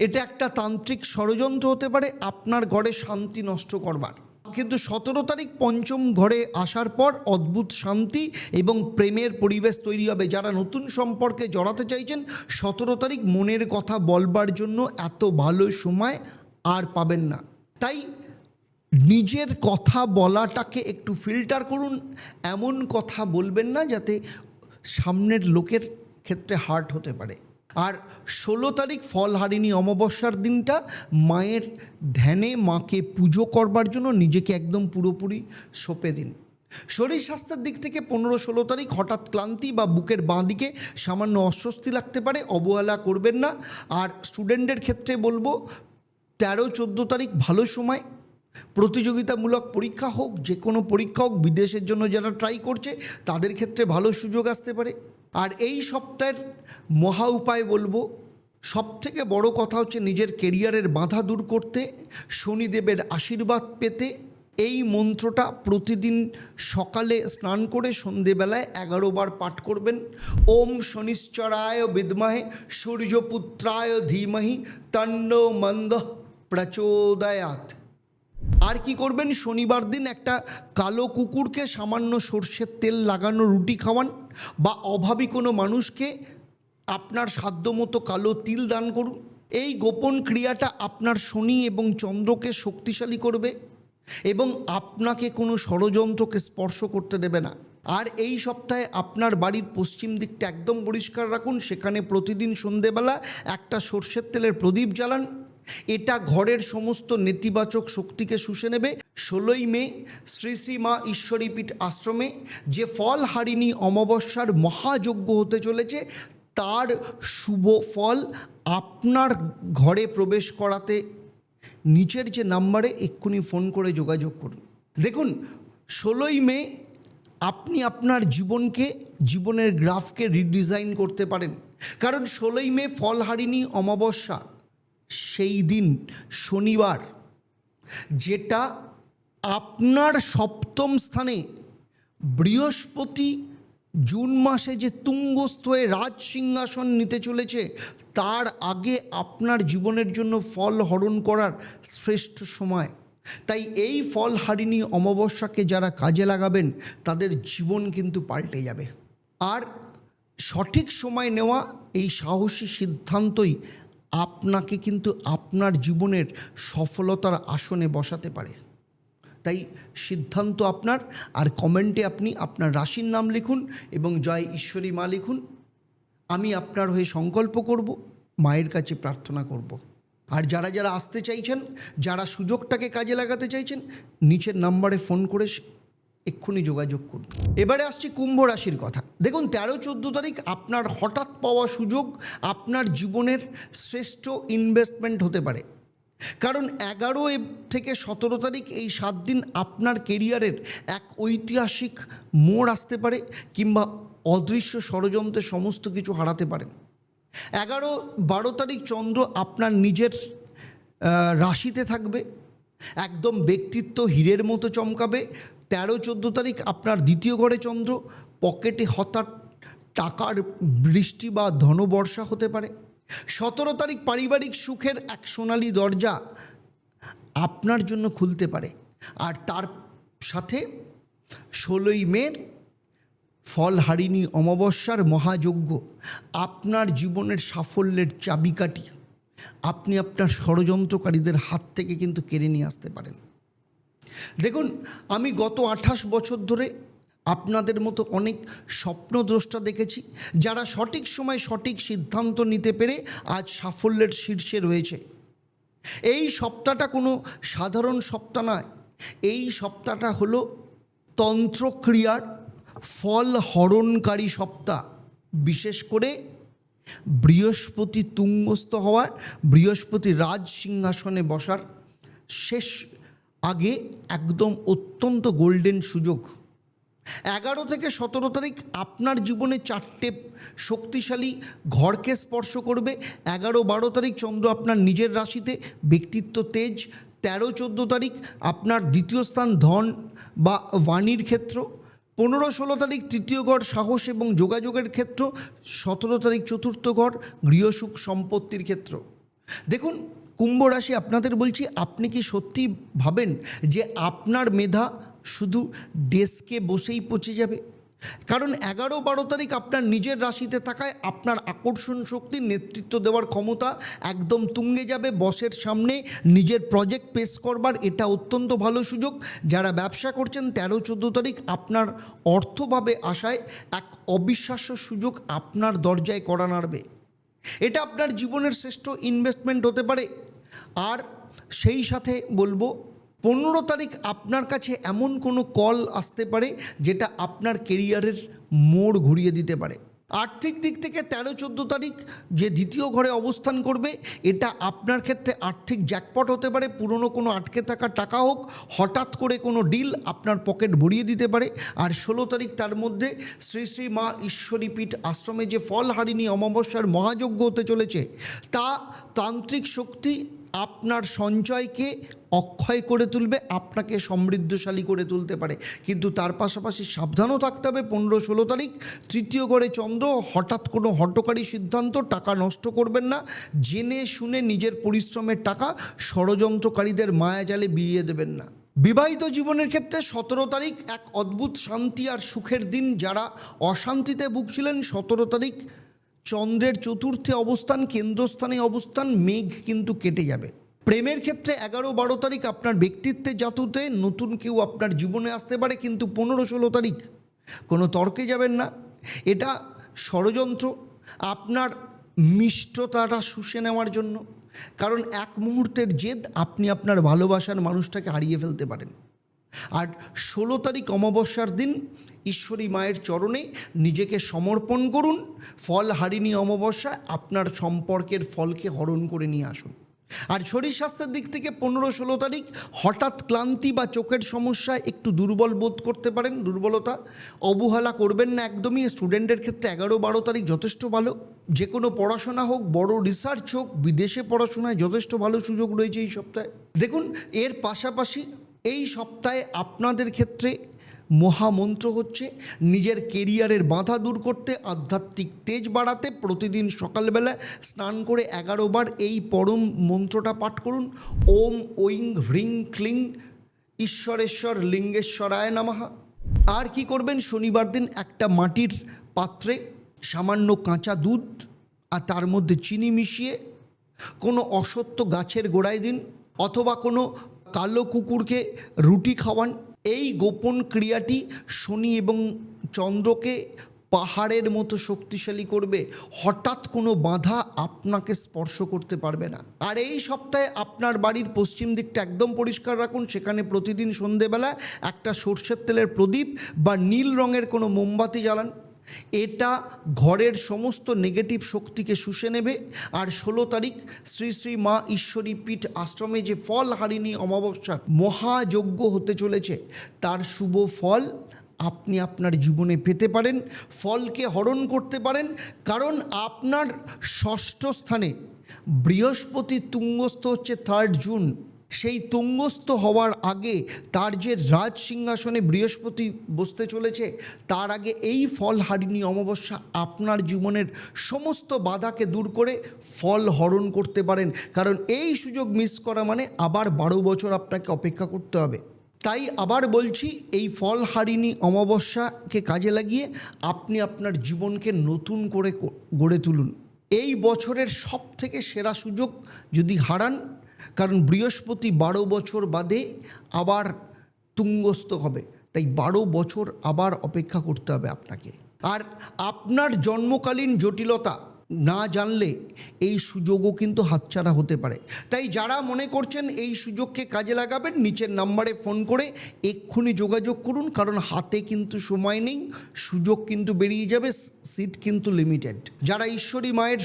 এটা একটা তান্ত্রিক ষড়যন্ত্র হতে পারে আপনার ঘরে শান্তি নষ্ট করবার। কিন্তু 17 তারিখ পঞ্চম ঘরে আসার পর অদ্ভুত শান্তি এবং প্রেমের পরিবেশ তৈরি হবে। যারা নতুন সম্পর্কে জড়াতে চাইছেন 17 তারিখ মনের কথা বলবার জন্য এত ভালো সময় আর পাবেন না। তাই নিজের কথা বলাটাকে একটু ফিল্টার করুন। এমন কথা বলবেন না যাতে সামনের লোকের ক্ষেত্রে হার্ট হতে পারে। আর 16 তারিখ ফলহারিণী অমাবস্যার দিনটা মায়ের ধ্যানে মাকে পুজো করবার জন্য নিজেকে একদম পুরোপুরি সঁপে দিন। শরীর স্বাস্থ্যের দিক থেকে 15-16 তারিখ হঠাৎ ক্লান্তি বা বুকের বাঁ দিকে সামান্য অস্বস্তি লাগতে পারে, অবহেলা করবেন না। আর স্টুডেন্টদের ক্ষেত্রে বলবো 13-14 তারিখ ভালো সময়। প্রতিযোগিতামূলক পরীক্ষা হোক, যে কোনো পরীক্ষা হোক, বিদেশের জন্য যারা ট্রাই করছে তাদের ক্ষেত্রে ভালো সুযোগ আসতে পারে। আর এই সপ্তাহের মহা উপায় বলবো, সবথেকে বড় কথা হচ্ছে নিজের কেরিয়ারের বাধা দূর করতে, শনিদেবের আশীর্বাদ পেতে এই মন্ত্রটা প্রতিদিন সকালে স্নান করে সন্ধেবেলায় 11 বার পাঠ করবেন। ওম শনিশ্চরায় বিদ্মহে সূর্যপুত্রায় ধীমহি তন্নো মন্দঃ প্রচোদয়াৎ। আর কি করবেন, শনিবার দিন একটা কালো কুকুরকে সামান্য সর্ষের তেল লাগানো রুটি খাওয়ান, বা অভাবী কোনো মানুষকে আপনার সাধ্যমতো কালো তিল দান করুন। এই গোপন ক্রিয়াটা আপনার শনি এবং চন্দ্রকে শক্তিশালী করবে এবং আপনাকে কোনো ষড়যন্ত্রকে স্পর্শ করতে দেবে না। আর এই সপ্তাহে আপনার বাড়ির পশ্চিম দিকটা একদম পরিষ্কার রাখুন। সেখানে প্রতিদিন সন্ধেবেলা একটা সর্ষের তেলের প্রদীপ জ্বালান। এটা ঘরের সমস্ত নেতিবাচক শক্তিকে শুষে নেবে। 16ই মে শ্রী শ্রী মা ঈশ্বরী পীঠ আশ্রমে যে ফলহারিণী অমাবস্যার মহাযজ্ঞ হতে চলেছে, তার শুভ ফল আপনার ঘরে প্রবেশ করাতে নিচের যে নাম্বারে এক্ষুনি ফোন করে যোগাযোগ করুন। দেখুন 16ই মে আপনি আপনার জীবনের গ্রাফকে রিডিজাইন করতে পারেন। কারণ 16ই মে ফলহারিণী অমাবস্যা, সেই দিন শনিবার, যেটা আপনার সপ্তম স্থানে বৃহস্পতি জুন মাসে যে তুঙ্গস্থ হয়ে রাজ সিংহাসন নিতে চলেছে, তার আগে আপনার জীবনের জন্য ফল হরণ করার শ্রেষ্ঠ সময়। তাই এই ফলহারিণী অমাবস্যাকে যারা কাজে লাগাবেন তাদের জীবন কিন্তু পাল্টে যাবে। আর সঠিক সময় নেওয়া এই সাহসী সিদ্ধান্তই আপনাকে কিন্তু আপনার জীবনের সফলতার আসনে বসাতে পারে। তাই সিদ্ধান্ত আপনার। আর কমেন্টে আপনি আপনার রাশির নাম লিখুন এবং জয় ঈশ্বরী মা লিখুন। আমি আপনার হয়ে সংকল্প করব, মায়ের কাছে প্রার্থনা করব। আর যারা যারা আসতে চাইছেন, যারা সুযোগটাকে কাজে লাগাতে চাইছেন, নিচের নাম্বারে ফোন করে এক্ষুনি যোগাযোগ করুন। এবারে আসছি কুম্ভ রাশির কথা। দেখুন 13-14 তারিখ আপনার হঠাৎ পাওয়া সুযোগ আপনার জীবনের শ্রেষ্ঠ ইনভেস্টমেন্ট হতে পারে। কারণ 11 থেকে 17 তারিখ এই 7 দিন আপনার কেরিয়ারের এক ঐতিহাসিক মোড় আসতে পারে, কিংবা অদৃশ্য ষড়যন্ত্রে সমস্ত কিছু হারাতে পারেন। 11-12 তারিখ চন্দ্র আপনার নিজের রাশিতে থাকবে, একদম ব্যক্তিত্ব হীরের মতো চমকাবে। 13-14 তারিখ আপনার দ্বিতীয় ঘরে চন্দ্র, পকেটে হঠাৎ টাকার বৃষ্টি বা ধনবর্ষা হতে পারে। 17 তারিখ পারিবারিক সুখের এক সোনালী দরজা আপনার জন্য খুলতে পারে। আর তার সাথে 16ই মে ফলহারিণী অমাবস্যার মহাযজ্ঞ আপনার জীবনের সাফল্যের চাবিকাঠি আপনি আপনার ষড়যন্ত্রকারীদের হাত থেকে কিন্তু কেড়ে নিয়ে আসতে পারেন। দেখুন, আমি গত 28 বছর ধরে আপনাদের মতো অনেক স্বপ্নদ্রষ্টা দেখেছি যারা সঠিক সময় সঠিক সিদ্ধান্ত নিতে পেরে আজ সাফল্যের শীর্ষে রয়েছে। এই সপ্তাহটা কোনো সাধারণ সপ্তাহ নয়, এই সপ্তাহটা হলো তন্ত্রক্রিয়ার ফল হরণকারী সপ্তাহ। বিশেষ করে বৃহস্পতি তুঙ্গস্থ হওয়ার, বৃহস্পতি রাজ সিংহাসনে বসার শেষ আগে একদম অত্যন্ত গোল্ডেন সুযোগ। 11 থেকে 17 তারিখ আপনার জীবনে 4টে শক্তিশালী ঘরকে স্পর্শ করবে। 11-12 তারিখ চন্দ্র আপনার নিজের রাশিতে, ব্যক্তিত্ব তেজ। 13-14 তারিখ আপনার দ্বিতীয় স্থান ধন বা বাণীর ক্ষেত্র। 15-16 তারিখ তৃতীয় ঘর সাহস এবং যোগাযোগের ক্ষেত্র। 17 তারিখ চতুর্থ ঘর গৃহসুখ সম্পত্তির ক্ষেত্র। দেখুন, কুম্ভ রাশি আপনাদের বলছি, আপনি কি সত্যি ভাবেন যে আপনার মেধা শুধু ডেস্কে বসেই পচে যাবে? কারণ 11-12 তারিখ আপনার নিজের রাশিতে থাকায় আপনার আকর্ষণ শক্তি, নেতৃত্ব দেওয়ার ক্ষমতা একদম তুঙ্গে যাবে। বসের সামনে নিজের প্রজেক্ট পেশ করবার এটা অত্যন্ত ভালো সুযোগ। যারা ব্যবসা করছেন 13-14 তারিখ আপনার অর্থভাবে আসায় এক অবিশ্বাস্য সুযোগ আপনার দরজায় কড়া নাড়বে। এটা আপনার জীবনের শ্রেষ্ঠ ইনভেস্টমেন্ট হতে পারে। আর সেই সাথে বলবো, 15 তারিখ আপনার কাছে এমন কোনো কল আসতে পারে যেটা আপনার কেরিয়ারের মোড় ঘুরিয়ে দিতে পারে। আর্থিক দিক থেকে 13-14 তারিখ যে দ্বিতীয় ঘরে অবস্থান করবে, এটা আপনার ক্ষেত্রে আর্থিক জ্যাকপট হতে পারে। পুরনো কোনো আটকে থাকা টাকা হোক, হঠাৎ করে কোনো ডিল আপনার পকেট ভরিয়ে দিতে পারে। আর 16 তারিখ তার মধ্যে শ্রী শ্রী মা ঈশ্বরীপীঠ আশ্রমে যে ফলহারিণী অমাবস্যার মহাযজ্ঞ হতে চলেছে, তা তান্ত্রিক শক্তি আপনার সঞ্চয়কে অক্ষয় করে তুলবে, আপনাকে সমৃদ্ধশালী করে তুলতে পারে। কিন্তু তার পাশাপাশি সাবধানও থাকতে হবে। 15-16 তারিখ তৃতীয় ঘরে চন্দ্র, হঠাৎ কোনো হঠকারী সিদ্ধান্ত, টাকা নষ্ট করবেন না। জেনে শুনে নিজের পরিশ্রমের টাকা ষড়যন্ত্রকারীদের মায়াজালে বিলিয়ে দেবেন না। বিবাহিত জীবনের ক্ষেত্রে 17 তারিখ এক অদ্ভুত শান্তি আর সুখের দিন। যারা অশান্তিতে ভুগছিলেন, 17 তারিখ চন্দ্রের চতুর্থে অবস্থান, কেন্দ্রস্থানে অবস্থান, মেঘ কিন্তু কেটে যাবে। প্রেমের ক্ষেত্রে 11-12 তারিখ আপনার ব্যক্তিত্বের জাতুতে নতুন কেউ আপনার জীবনে আসতে পারে। কিন্তু 15-16 তারিখ কোনো তর্কে যাবেন না, এটা ষড়যন্ত্র আপনার মিষ্টতাটা শুষে নেওয়ার জন্য। কারণ এক মুহূর্তের জেদ আপনি আপনার ভালোবাসার মানুষটাকে হারিয়ে ফেলতে পারেন। আর 16 তারিখ অমাবস্যার দিন ঈশ্বরী মায়ের চরণে নিজেকে সমর্পণ করুন। ফলহারিণী অমাবস্যায় আপনার সম্পর্কের ফলকে হরণ করে নিয়ে আসুন। আর শরীর স্বাস্থ্যের দিক থেকে 15-16 তারিখ হঠাৎ ক্লান্তি বা চোখের সমস্যায় একটু দুর্বল বোধ করতে পারেন। দুর্বলতা অবহেলা করবেন না একদমই। স্টুডেন্টের ক্ষেত্রে 11-12 তারিখ যথেষ্ট ভালো। যে কোনো পড়াশোনা হোক, বড় রিসার্চ হোক, বিদেশে পড়াশোনায় যথেষ্ট ভালো সুযোগ রয়েছে এই সপ্তাহে। দেখুন, এর পাশাপাশি এই সপ্তাহে আপনাদের ক্ষেত্রে মহামন্ত্র হচ্ছে নিজের কেরিয়ারের বাধা দূর করতে, আধ্যাত্মিক তেজ বাড়াতে প্রতিদিন সকালবেলা স্নান করে 11 বার এই পরম মন্ত্রটা পাঠ করুন। ওম ঐং হ্রিং ক্লিং ঈশ্বরেশ্বর লিঙ্গেশ্বরায় নমঃ। আর কি করবেন, শনিবার দিন একটা মাটির পাত্রে সামান্য কাঁচা দুধ আর তার মধ্যে চিনি মিশিয়ে কোনো অসত্য গাছের গোড়ায় দিন, অথবা কোনো কালো কুকুরকে রুটি খাওয়ান। এই গোপন ক্রিয়াটি শনি এবং চন্দ্রকে পাহাড়ের মতো শক্তিশালী করবে। হঠাৎ কোনো বাধা আপনাকে স্পর্শ করতে পারবে না। আর এই সপ্তাহে আপনার বাড়ির পশ্চিম দিকটা একদম পরিষ্কার রাখুন। সেখানে প্রতিদিন সন্ধেবেলা একটা সর্ষের তেলের প্রদীপ বা নীল রঙের কোনো মোমবাতি জ্বালান। এটা ঘরের সমস্ত নেগেটিভ শক্তিকে শুষে নেবে। আর 16 তারিখ শ্রী শ্রী মা ঈশ্বরীপীঠ আশ্রমে যে ফলহারিণী অমাবস্যার মহাযজ্ঞ হতে চলেছে, তার শুভ ফল আপনি আপনার জীবনে পেতে পারেন। ফলকে হরণ করতে পারেন, কারণ আপনার ষষ্ঠ স্থানে বৃহস্পতি তুঙ্গস্থ হচ্ছে 3 জুন। সেই তুঙ্গস্থ হওয়ার আগে তার যে রাজ সিংহাসনে বৃহস্পতি বসতে চলেছে, তার আগে এই ফলহারিণী অমাবস্যা আপনার জীবনের সমস্ত বাধাকে দূর করে ফল হরণ করতে পারেন। কারণ এই সুযোগ মিস করা মানে আবার 12 বছর আপনাকে অপেক্ষা করতে হবে। তাই আবার বলছি, এই ফলহারিণী অমাবস্যাকে কাজে লাগিয়ে আপনি আপনার জীবনকে নতুন করে গড়ে তুলুন। এই বছরের সব থেকে সেরা সুযোগ যদি হারান, কারণ বৃহস্পতি 12 বছর বাদে আবার তুঙ্গস্থ হবে, তাই 12 বছর আবার অপেক্ষা করতে হবে আপনাকে। আর আপনার জন্মকালীন জটিলতা না জানলে এই সুযোগও কিন্তু হাতছাড়া হতে পারে। তাই যারা মনে করছেন এই সুযোগকে কাজে লাগাবেন, নিচের নাম্বারে ফোন করে এক্ষুনি যোগাযোগ করুন, কারণ হাতে কিন্তু সময় নেই, সুযোগ কিন্তু বেরিয়ে যাবে, সিট কিন্তু লিমিটেড। যারা ঈশ্বরী মায়ের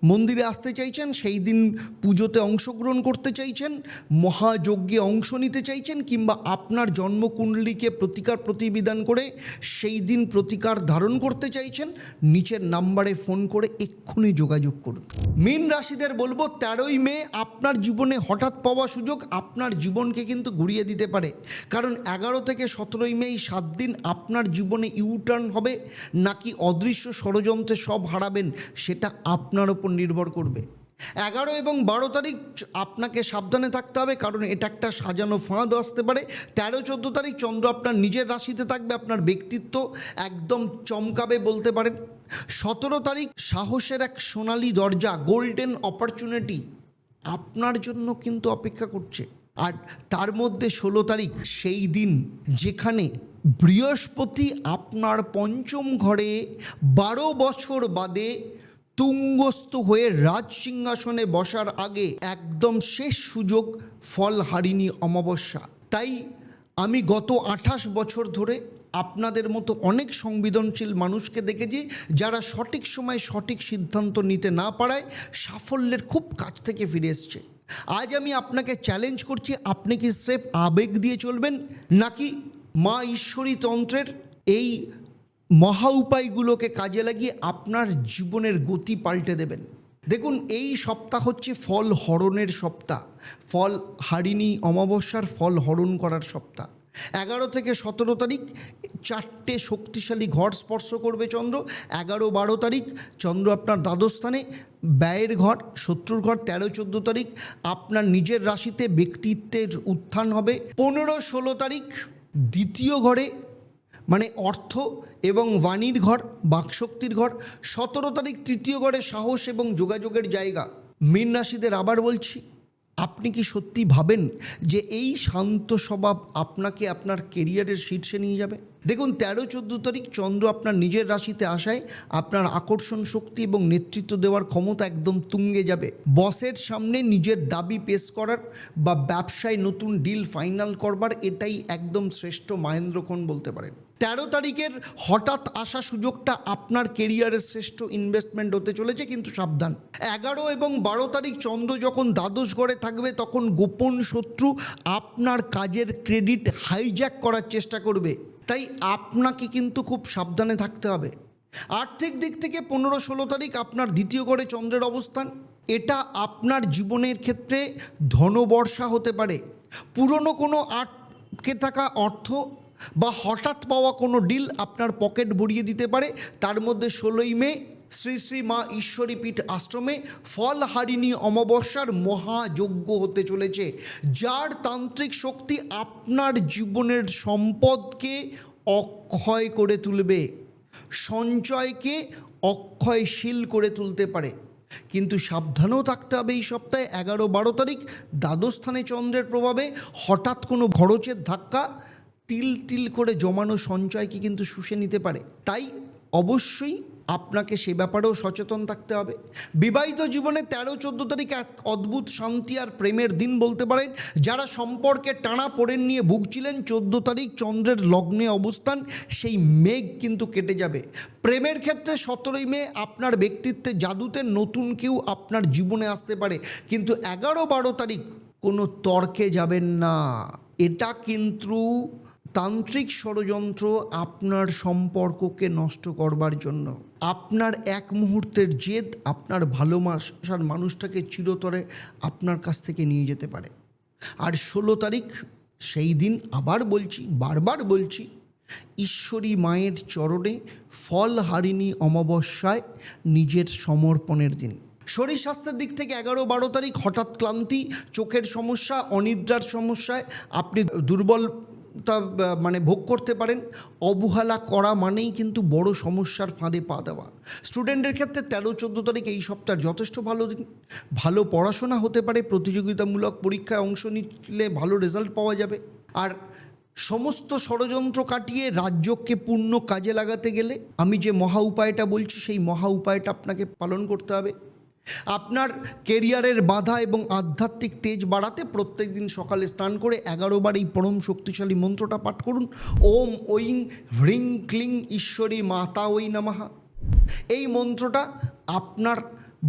মন্দিরে আসতে চাইছেন, সেই দিন পুজোতে অংশগ্রহণ করতে চাইছেন, মহাযজ্ঞে অংশ নিতে চাইছেন, কিংবা আপনার জন্মকুণ্ডলীকে প্রতিকার প্রতিবিধান করে সেই দিন প্রতিকার ধারণ করতে চাইছেন, নিচের নাম্বারে ফোন করে এক্ষুনি যোগাযোগ করুন। মীন রাশিদের বলবো, 13ই মে আপনার জীবনে হঠাৎ পাওয়া সুযোগ আপনার জীবনকে কিন্তু ঘুরিয়ে দিতে পারে। কারণ 11 থেকে 17ই মে এই 7 দিন আপনার জীবনে ইউটার্ন হবে নাকি অদৃশ্য ষড়যন্ত্রে সব হারাবেন, সেটা আপনার ওপর নির্ভর করবে। 11 এবং 12 তারিখ আপনাকে সাবধানে থাকতে হবে, কারণ এটা একটা সাজানো ফাঁদ আসতে পারে। 13-14 তারিখ চন্দ্র আপনার নিজের রাশিতে থাকবে, আপনার ব্যক্তিত্ব একদম চমকাবে বলতে পারেন। 17 তারিখ সাহসের এক সোনালি দরজা, গোল্ডেন অপরচুনিটি আপনার জন্য কিন্তু অপেক্ষা করছে। আর তার মধ্যে 16 তারিখ সেই দিন যেখানে বৃহস্পতি আপনার পঞ্চম ঘরে 12 বছর বাদে তুঙ্গস্থ হয়ে রাজ সিংহাসনে বসার আগে একদম শেষ সুযোগ ফলহারিণী অমাবস্যা। তাই আমি গত 28 বছর ধরে আপনাদের মতো অনেক সংবেদনশীল মানুষকে দেখেছি, যারা সঠিক সময়ে সঠিক সিদ্ধান্ত নিতে না পারায় সাফল্যের খুব কাছ থেকে ফিরে এসছে। আজ আমি আপনাকে চ্যালেঞ্জ করছি, আপনি কি স্রেফ আবেগ দিয়ে চলবেন, নাকি মা ঈশ্বরী তন্ত্রের এই মহা উপায়গুলোকে কাজে লাগিয়ে আপনার জীবনের গতি পাল্টে দেবেন? দেখুন, এই সপ্তাহ হচ্ছে ফল হরণের সপ্তাহ, ফল হারিণী অমাবস্যার ফল হরণ করার সপ্তাহ। 11 থেকে 17 তারিখ 4টে শক্তিশালী ঘর স্পর্শ করবে চন্দ্র। 11-12 তারিখ চন্দ্র আপনার দ্বাদশ স্থানে, ব্যয়ের ঘর, শত্রুর ঘর। 13-14 তারিখ আপনার নিজের রাশিতে ব্যক্তিত্বের উত্থান হবে। 15-16 তারিখ দ্বিতীয় ঘরে, মানে অর্থ এবং বাণীর ঘর, বাকশক্তির ঘর। 17 তারিখ তৃতীয় ঘরে সাহস এবং যোগাযোগের জায়গা। মীন রাশিদের আবার বলছি, আপনি কি সত্যি ভাবেন যে এই শান্ত স্বভাব আপনাকে আপনার কেরিয়ারের শীর্ষে নিয়ে যাবে? দেখুন, 13-14 তারিখ চন্দ্র আপনার নিজের রাশিতে আসায় আপনার আকর্ষণ শক্তি এবং নেতৃত্ব দেওয়ার ক্ষমতা একদম তুঙ্গে যাবে। বসের সামনে নিজের দাবি পেশ করার বা ব্যবসায় নতুন ডিল ফাইনাল করবার এটাই একদম শ্রেষ্ঠ মাহেন্দ্রক্ষণ বলতে পারেন। 13 তারিখের হঠাৎ আসা সুযোগটা আপনার কেরিয়ারের শ্রেষ্ঠ ইনভেস্টমেন্ট হতে চলেছে, কিন্তু সাবধান। 11 এবং 12 তারিখ চন্দ্র যখন দ্বাদশ ঘরে থাকবে, তখন গোপন শত্রু আপনার কাজের ক্রেডিট হাইজ্যাক করার চেষ্টা করবে, তাই আপনাকে কিন্তু খুব সাবধানে থাকতে হবে। আর্থিক দিক থেকে 15-16 তারিখ আপনার দ্বিতীয় ঘরে চন্দ্রের অবস্থান, এটা আপনার জীবনের ক্ষেত্রে ধনবর্ষা হতে পারে। পুরনো কোনো আটকে থাকা অর্থ বা হঠাৎ পাওয়া কোনো ডিল আপনার পকেট ভরিয়ে দিতে পারে। তার মধ্যে 16ই মে শ্রী শ্রী মা ঈশ্বরী পীঠ আশ্রমে ফলহারিণী অমাবস্যার মহাযজ্ঞ হতে চলেছে, যার তান্ত্রিক শক্তি আপনার জীবনের সম্পদকে অক্ষয় করে তুলবে, সঞ্চয়কে অক্ষয়শীল করে তুলতে পারে। কিন্তু সাবধানেও থাকতে হবে এই সপ্তাহে। 11-12 তারিখ দ্বাদশ স্থানে চন্দ্রের প্রভাবে হঠাৎ কোনো খরচের ধাক্কা তিল তিল করে জমানো সঞ্চয়কে কিন্তু শুষে নিতে পারে, তাই অবশ্যই আপনাকে সে ব্যাপারেও সচেতন থাকতে হবে। বিবাহিত জীবনে 13-14 তারিখ এক অদ্ভুত শান্তি আর প্রেমের দিন বলতে পারেন। যারা সম্পর্কে টানা পোড়েন নিয়ে ভুগছিলেন, 14 তারিখ চন্দ্রের লগ্নে অবস্থান, সেই মেঘ কিন্তু কেটে যাবে। প্রেমের ক্ষেত্রে 17ই মে আপনার ব্যক্তিত্বে জাদুতে নতুন কেউ আপনার জীবনে আসতে পারে, কিন্তু 11-12 তারিখ কোনো তর্কে যাবেন না। এটা কিন্তু তান্ত্রিক ষড়যন্ত্র আপনার সম্পর্ককে নষ্ট করবার জন্য। আপনার এক মুহূর্তের জেদ আপনার ভালোবাসার মানুষটাকে চিরতরে আপনার কাছ থেকে নিয়ে যেতে পারে। আর 16 তারিখ সেই দিন আবার বলছি, বারবার বলছি, ঈশ্বরী মায়ের চরণে ফলহারিণী অমাবস্যায় নিজের সমর্পণের দিন। শরীর স্বাস্থ্যের দিক থেকে 11-12 তারিখ হঠাৎ ক্লান্তি, চোখের সমস্যা, অনিদ্রার সমস্যায় আপনি দুর্বল তা মানে ভোগ করতে পারেন। অবহেলা করা মানেই কিন্তু বড় সমস্যার ফাঁদে পা দেওয়া। স্টুডেন্টের ক্ষেত্রে 13-14 তারিখ এই সপ্তাহ যথেষ্ট ভালো দিন। ভালো পড়াশোনা হতে পারে, প্রতিযোগিতামূলক পরীক্ষায় অংশ নিলে ভালো রেজাল্ট পাওয়া যাবে। আর সমস্ত ষড়যন্ত্র কাটিয়ে রাজযোগকে পূর্ণ কাজে লাগাতে গেলে আমি যে মহা উপায়টা বলছি সেই মহা উপায়টা আপনাকে পালন করতে হবে। আপনার কেরিয়ারের বাধা এবং আধ্যাত্মিক তেজ বাড়াতে প্রত্যেক দিন সকালে স্নান করে 11 বার এই পরম শক্তিশালী মন্ত্রটা পাঠ করুন। ওম ঐং হ্রিং ক্লিং ঈশ্বরী মাতা ওই নমঃ। এই মন্ত্রটা আপনার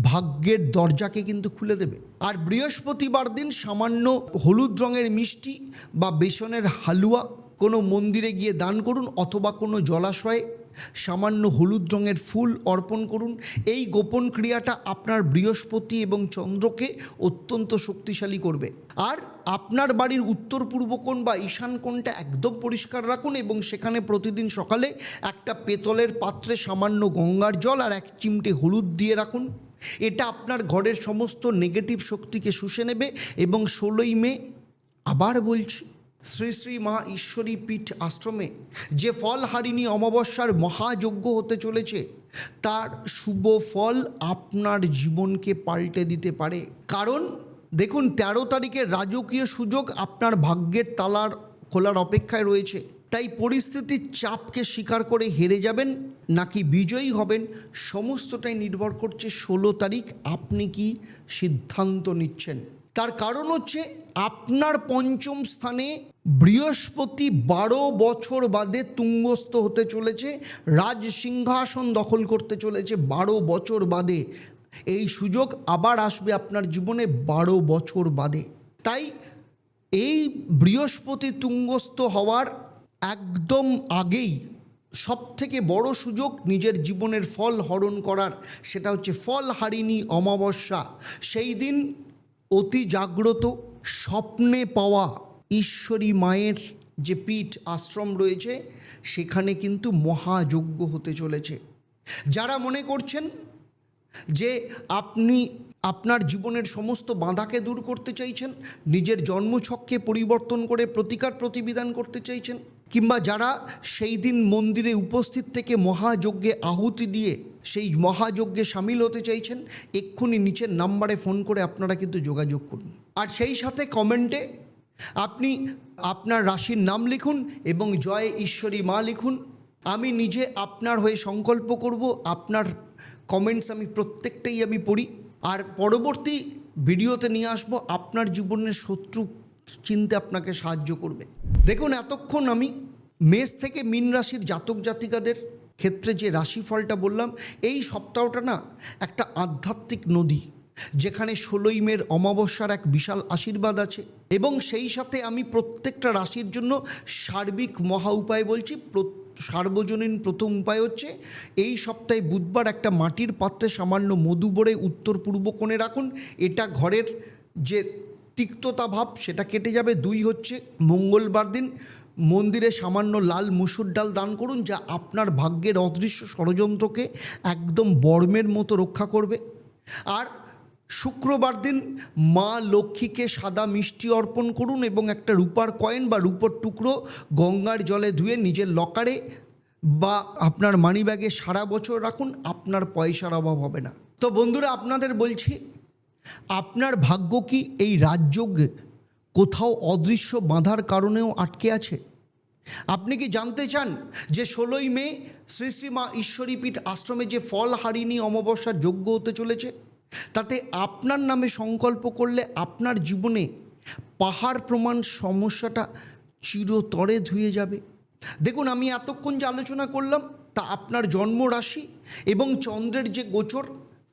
ভাগ্যের দরজাকে কিন্তু খুলে দেবে। আর বৃহস্পতিবার দিন সামান্য হলুদ রঙের মিষ্টি বা বেসনের হালুয়া কোনো মন্দিরে গিয়ে দান করুন, অথবা কোনো জলাশয়ে সামান্য হলুদ রঙের ফুল অর্পণ করুন। এই গোপন ক্রিয়াটা আপনার বৃহস্পতি এবং চন্দ্রকে অত্যন্ত শক্তিশালী করবে। আর আপনার বাড়ির উত্তর পূর্ব কোণ বা ঈশান কোণটা একদম পরিষ্কার রাখুন এবং সেখানে প্রতিদিন সকালে একটা পেতলের পাত্রে সামান্য গঙ্গার জল আর 1 চিমটে হলুদ দিয়ে রাখুন। এটা আপনার ঘরের সমস্ত নেগেটিভ শক্তিকে শুষে নেবে। এবং 16ই মে আবার বলছি, শ্রী শ্রী মা ঈশ্বরী পীঠ আশ্রমে যে ফলহারিণী অমাবস্যার মহাযজ্ঞ হতে চলেছে, তার শুভ ফল আপনার জীবনকে পাল্টে দিতে পারে। কারণ দেখুন, 13 তারিখের রাজকীয় সুযোগ আপনার ভাগ্যের তালার খোলার অপেক্ষায় রয়েছে। তাই পরিস্থিতির চাপকে স্বীকার করে হেরে যাবেন নাকি বিজয়ী হবেন, সমস্তটাই নির্ভর করছে 16 তারিখ আপনি কি সিদ্ধান্ত নিচ্ছেন। তার কারণ হচ্ছে আপনার পঞ্চম স্থানে বৃহস্পতি 12 বছর বাদে তুঙ্গস্থ হতে চলেছে, রাজসিংহাসন দখল করতে চলেছে 12 বছর বাদে। এই সুযোগ আবার আসবে আপনার জীবনে 12 বছর বাদে। তাই এই বৃহস্পতি তুঙ্গস্থ হওয়ার একদম আগেই সবথেকে বড় সুযোগ নিজের জীবনের ফল হরণ করার, সেটা হচ্ছে ফলহারিণী অমাবস্যা। সেই দিন অতি জাগ্রত স্বপ্নে পাওয়া ঈশ্বরী মায়ের যে পীঠ আশ্রম রয়েছে সেখানে কিন্তু মহাযজ্ঞ হতে চলেছে। যারা মনে করছেন যে আপনি আপনার জীবনের সমস্ত বাধাকে দূর করতে চাইছেন, নিজের জন্মছককে পরিবর্তন করে প্রতিকার প্রতিবিধান করতে চাইছেন, কিংবা যারা সেই দিন মন্দিরে উপস্থিত থেকে মহাযজ্ঞে আহুতি দিয়ে সেই মহাযজ্ঞে সামিল হতে চাইছেন, এক্ষুনি নিচের নাম্বারে ফোন করে আপনারা কিন্তু যোগাযোগ করুন। আর সেই সাথে কমেন্টে আপনি আপনার রাশির নাম লিখুন এবং জয় ঈশ্বরী মা লিখুন। আমি নিজে আপনার হয়ে সংকল্প করব, আপনার কমেন্টস আমি প্রত্যেকটাই আমি পড়ি। আর পরবর্তী ভিডিওতে নিয়ে আসবো আপনার জীবনের শত্রু চিনতে আপনাকে সাহায্য করবে। দেখুন, এতক্ষণ আমি মেষ থেকে মীন রাশির জাতক জাতিকাদের ক্ষেত্রে যে রাশিফলটা বললাম, এই সপ্তাহটা না একটা আধ্যাত্মিক নদী, যেখানে 16ই মের অমাবস্যার এক বিশাল আশীর্বাদ আছে। এবং সেই সাথে আমি প্রত্যেকটা রাশির জন্য সার্বিক মহা উপায় বলছি। সার্বজনীন প্রথম উপায় হচ্ছে এই সপ্তাহে বুধবার একটা মাটির পাত্রে সামান্য মধু ভরে উত্তর পূর্ব কোণে রাখুন। এটা ঘরের যে তিক্ততা ভাব সেটা কেটে যাবে। 2 হচ্ছে মঙ্গলবার দিন মন্দিরে সামান্য লাল মুসুর ডাল দান করুন, যা আপনার ভাগ্যের অদৃশ্য ষড়যন্ত্রকে একদম বর্মের মতো রক্ষা করবে। আর শুক্রবার দিন মা লক্ষ্মীকে সাদা মিষ্টি অর্পণ করুন এবং একটা রূপার কয়েন বা রূপোর টুকরো গঙ্গার জলে ধুয়ে নিজের লকারে বা আপনার মানিব্যাগে সারা বছর রাখুন। আপনার পয়সার অভাব হবে না। তো বন্ধুরা, আপনাদের বলছি, আপনার ভাগ্য কি এই রাজযোগে কোথাও অদৃশ্য বাধার কারণেও আটকে আছে? আপনি কি জানতে চান যে 16ই মে শ্রী শ্রী মা ঈশ্বরী পীঠ আশ্রমে যে ফলহারিণী অমাবস্যার যজ্ঞ হতে চলেছে, তাতে আপনার নামে সংকল্প করলে আপনার জীবনে পাহাড় প্রমাণ সমস্যাটা চিরতরে ধুয়ে যাবে? দেখুন, আমি এতক্ষণ যে আলোচনা করলাম তা আপনার জন্ম রাশি এবং চন্দ্রের যে গোচর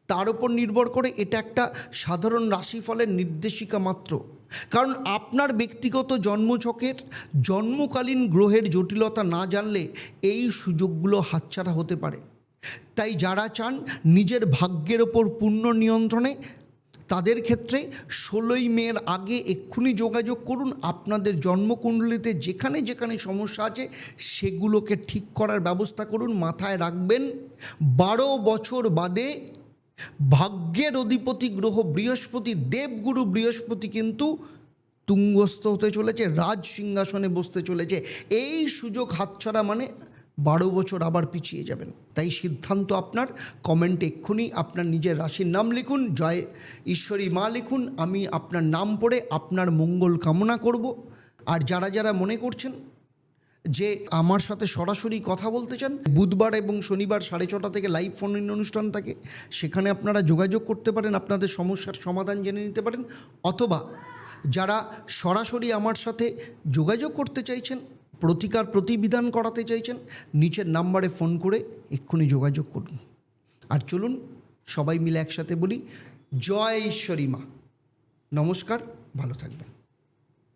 তার উপর নির্ভর করে। এটা একটা সাধারণ রাশিফলের নির্দেশিকা মাত্র। কারণ আপনার ব্যক্তিগত জন্মছকের জন্মকালীন গ্রহের জটিলতা না জানলে এই সুযোগগুলো হাতছাড়া হতে পারে। তাই যারা চান নিজের ভাগ্যের ওপর পূর্ণ নিয়ন্ত্রণে, তাদের ক্ষেত্রে 16ই মের আগে এক্ষুনি যোগাযোগ করুন। আপনাদের জন্মকুণ্ডলিতে যেখানে যেখানে সমস্যা আছে সেগুলোকে ঠিক করার ব্যবস্থা করুন। মাথায় রাখবেন, 12 বছর বাদে ভাগ্যের অধিপতি গ্রহ বৃহস্পতি, দেবগুরু বৃহস্পতি কিন্তু তুঙ্গস্থ হতে চলেছে, রাজ সিংহাসনে বসতে চলেছে। এই সুযোগ হাতছাড়া মানে 12 বছর আবার পিছিয়ে যাবেন। তাই সিদ্ধান্ত আপনার। কমেন্টে এক্ষুনি আপনার নিজের রাশির নাম লিখুন, জয় ঈশ্বরী মা লিখুন। আমি আপনার নাম পড়ে আপনার মঙ্গল কামনা করব। আর যারা যারা মনে করছেন যে আমার সাথে সরাসরি কথা বলতে চান, বুধবার এবং শনিবার 6:30 থেকে লাইভ ফোন ইন অনুষ্ঠান থাকে, সেখানে আপনারা যোগাযোগ করতে পারেন, আপনাদের সমস্যার সমাধান জেনে নিতে পারেন। অথবা যারা সরাসরি আমার সাথে যোগাযোগ করতে চাইছেন, প্রতিকার প্রতিবিধান করাতে চাইছেন, নিচের নাম্বারে ফোন করে এক্ষুনি যোগাযোগ করুন। আর চলুন সবাই মিলে একসাথে বলি, জয় ঈশ্বরী মা। নমস্কার, ভালো থাকবেন।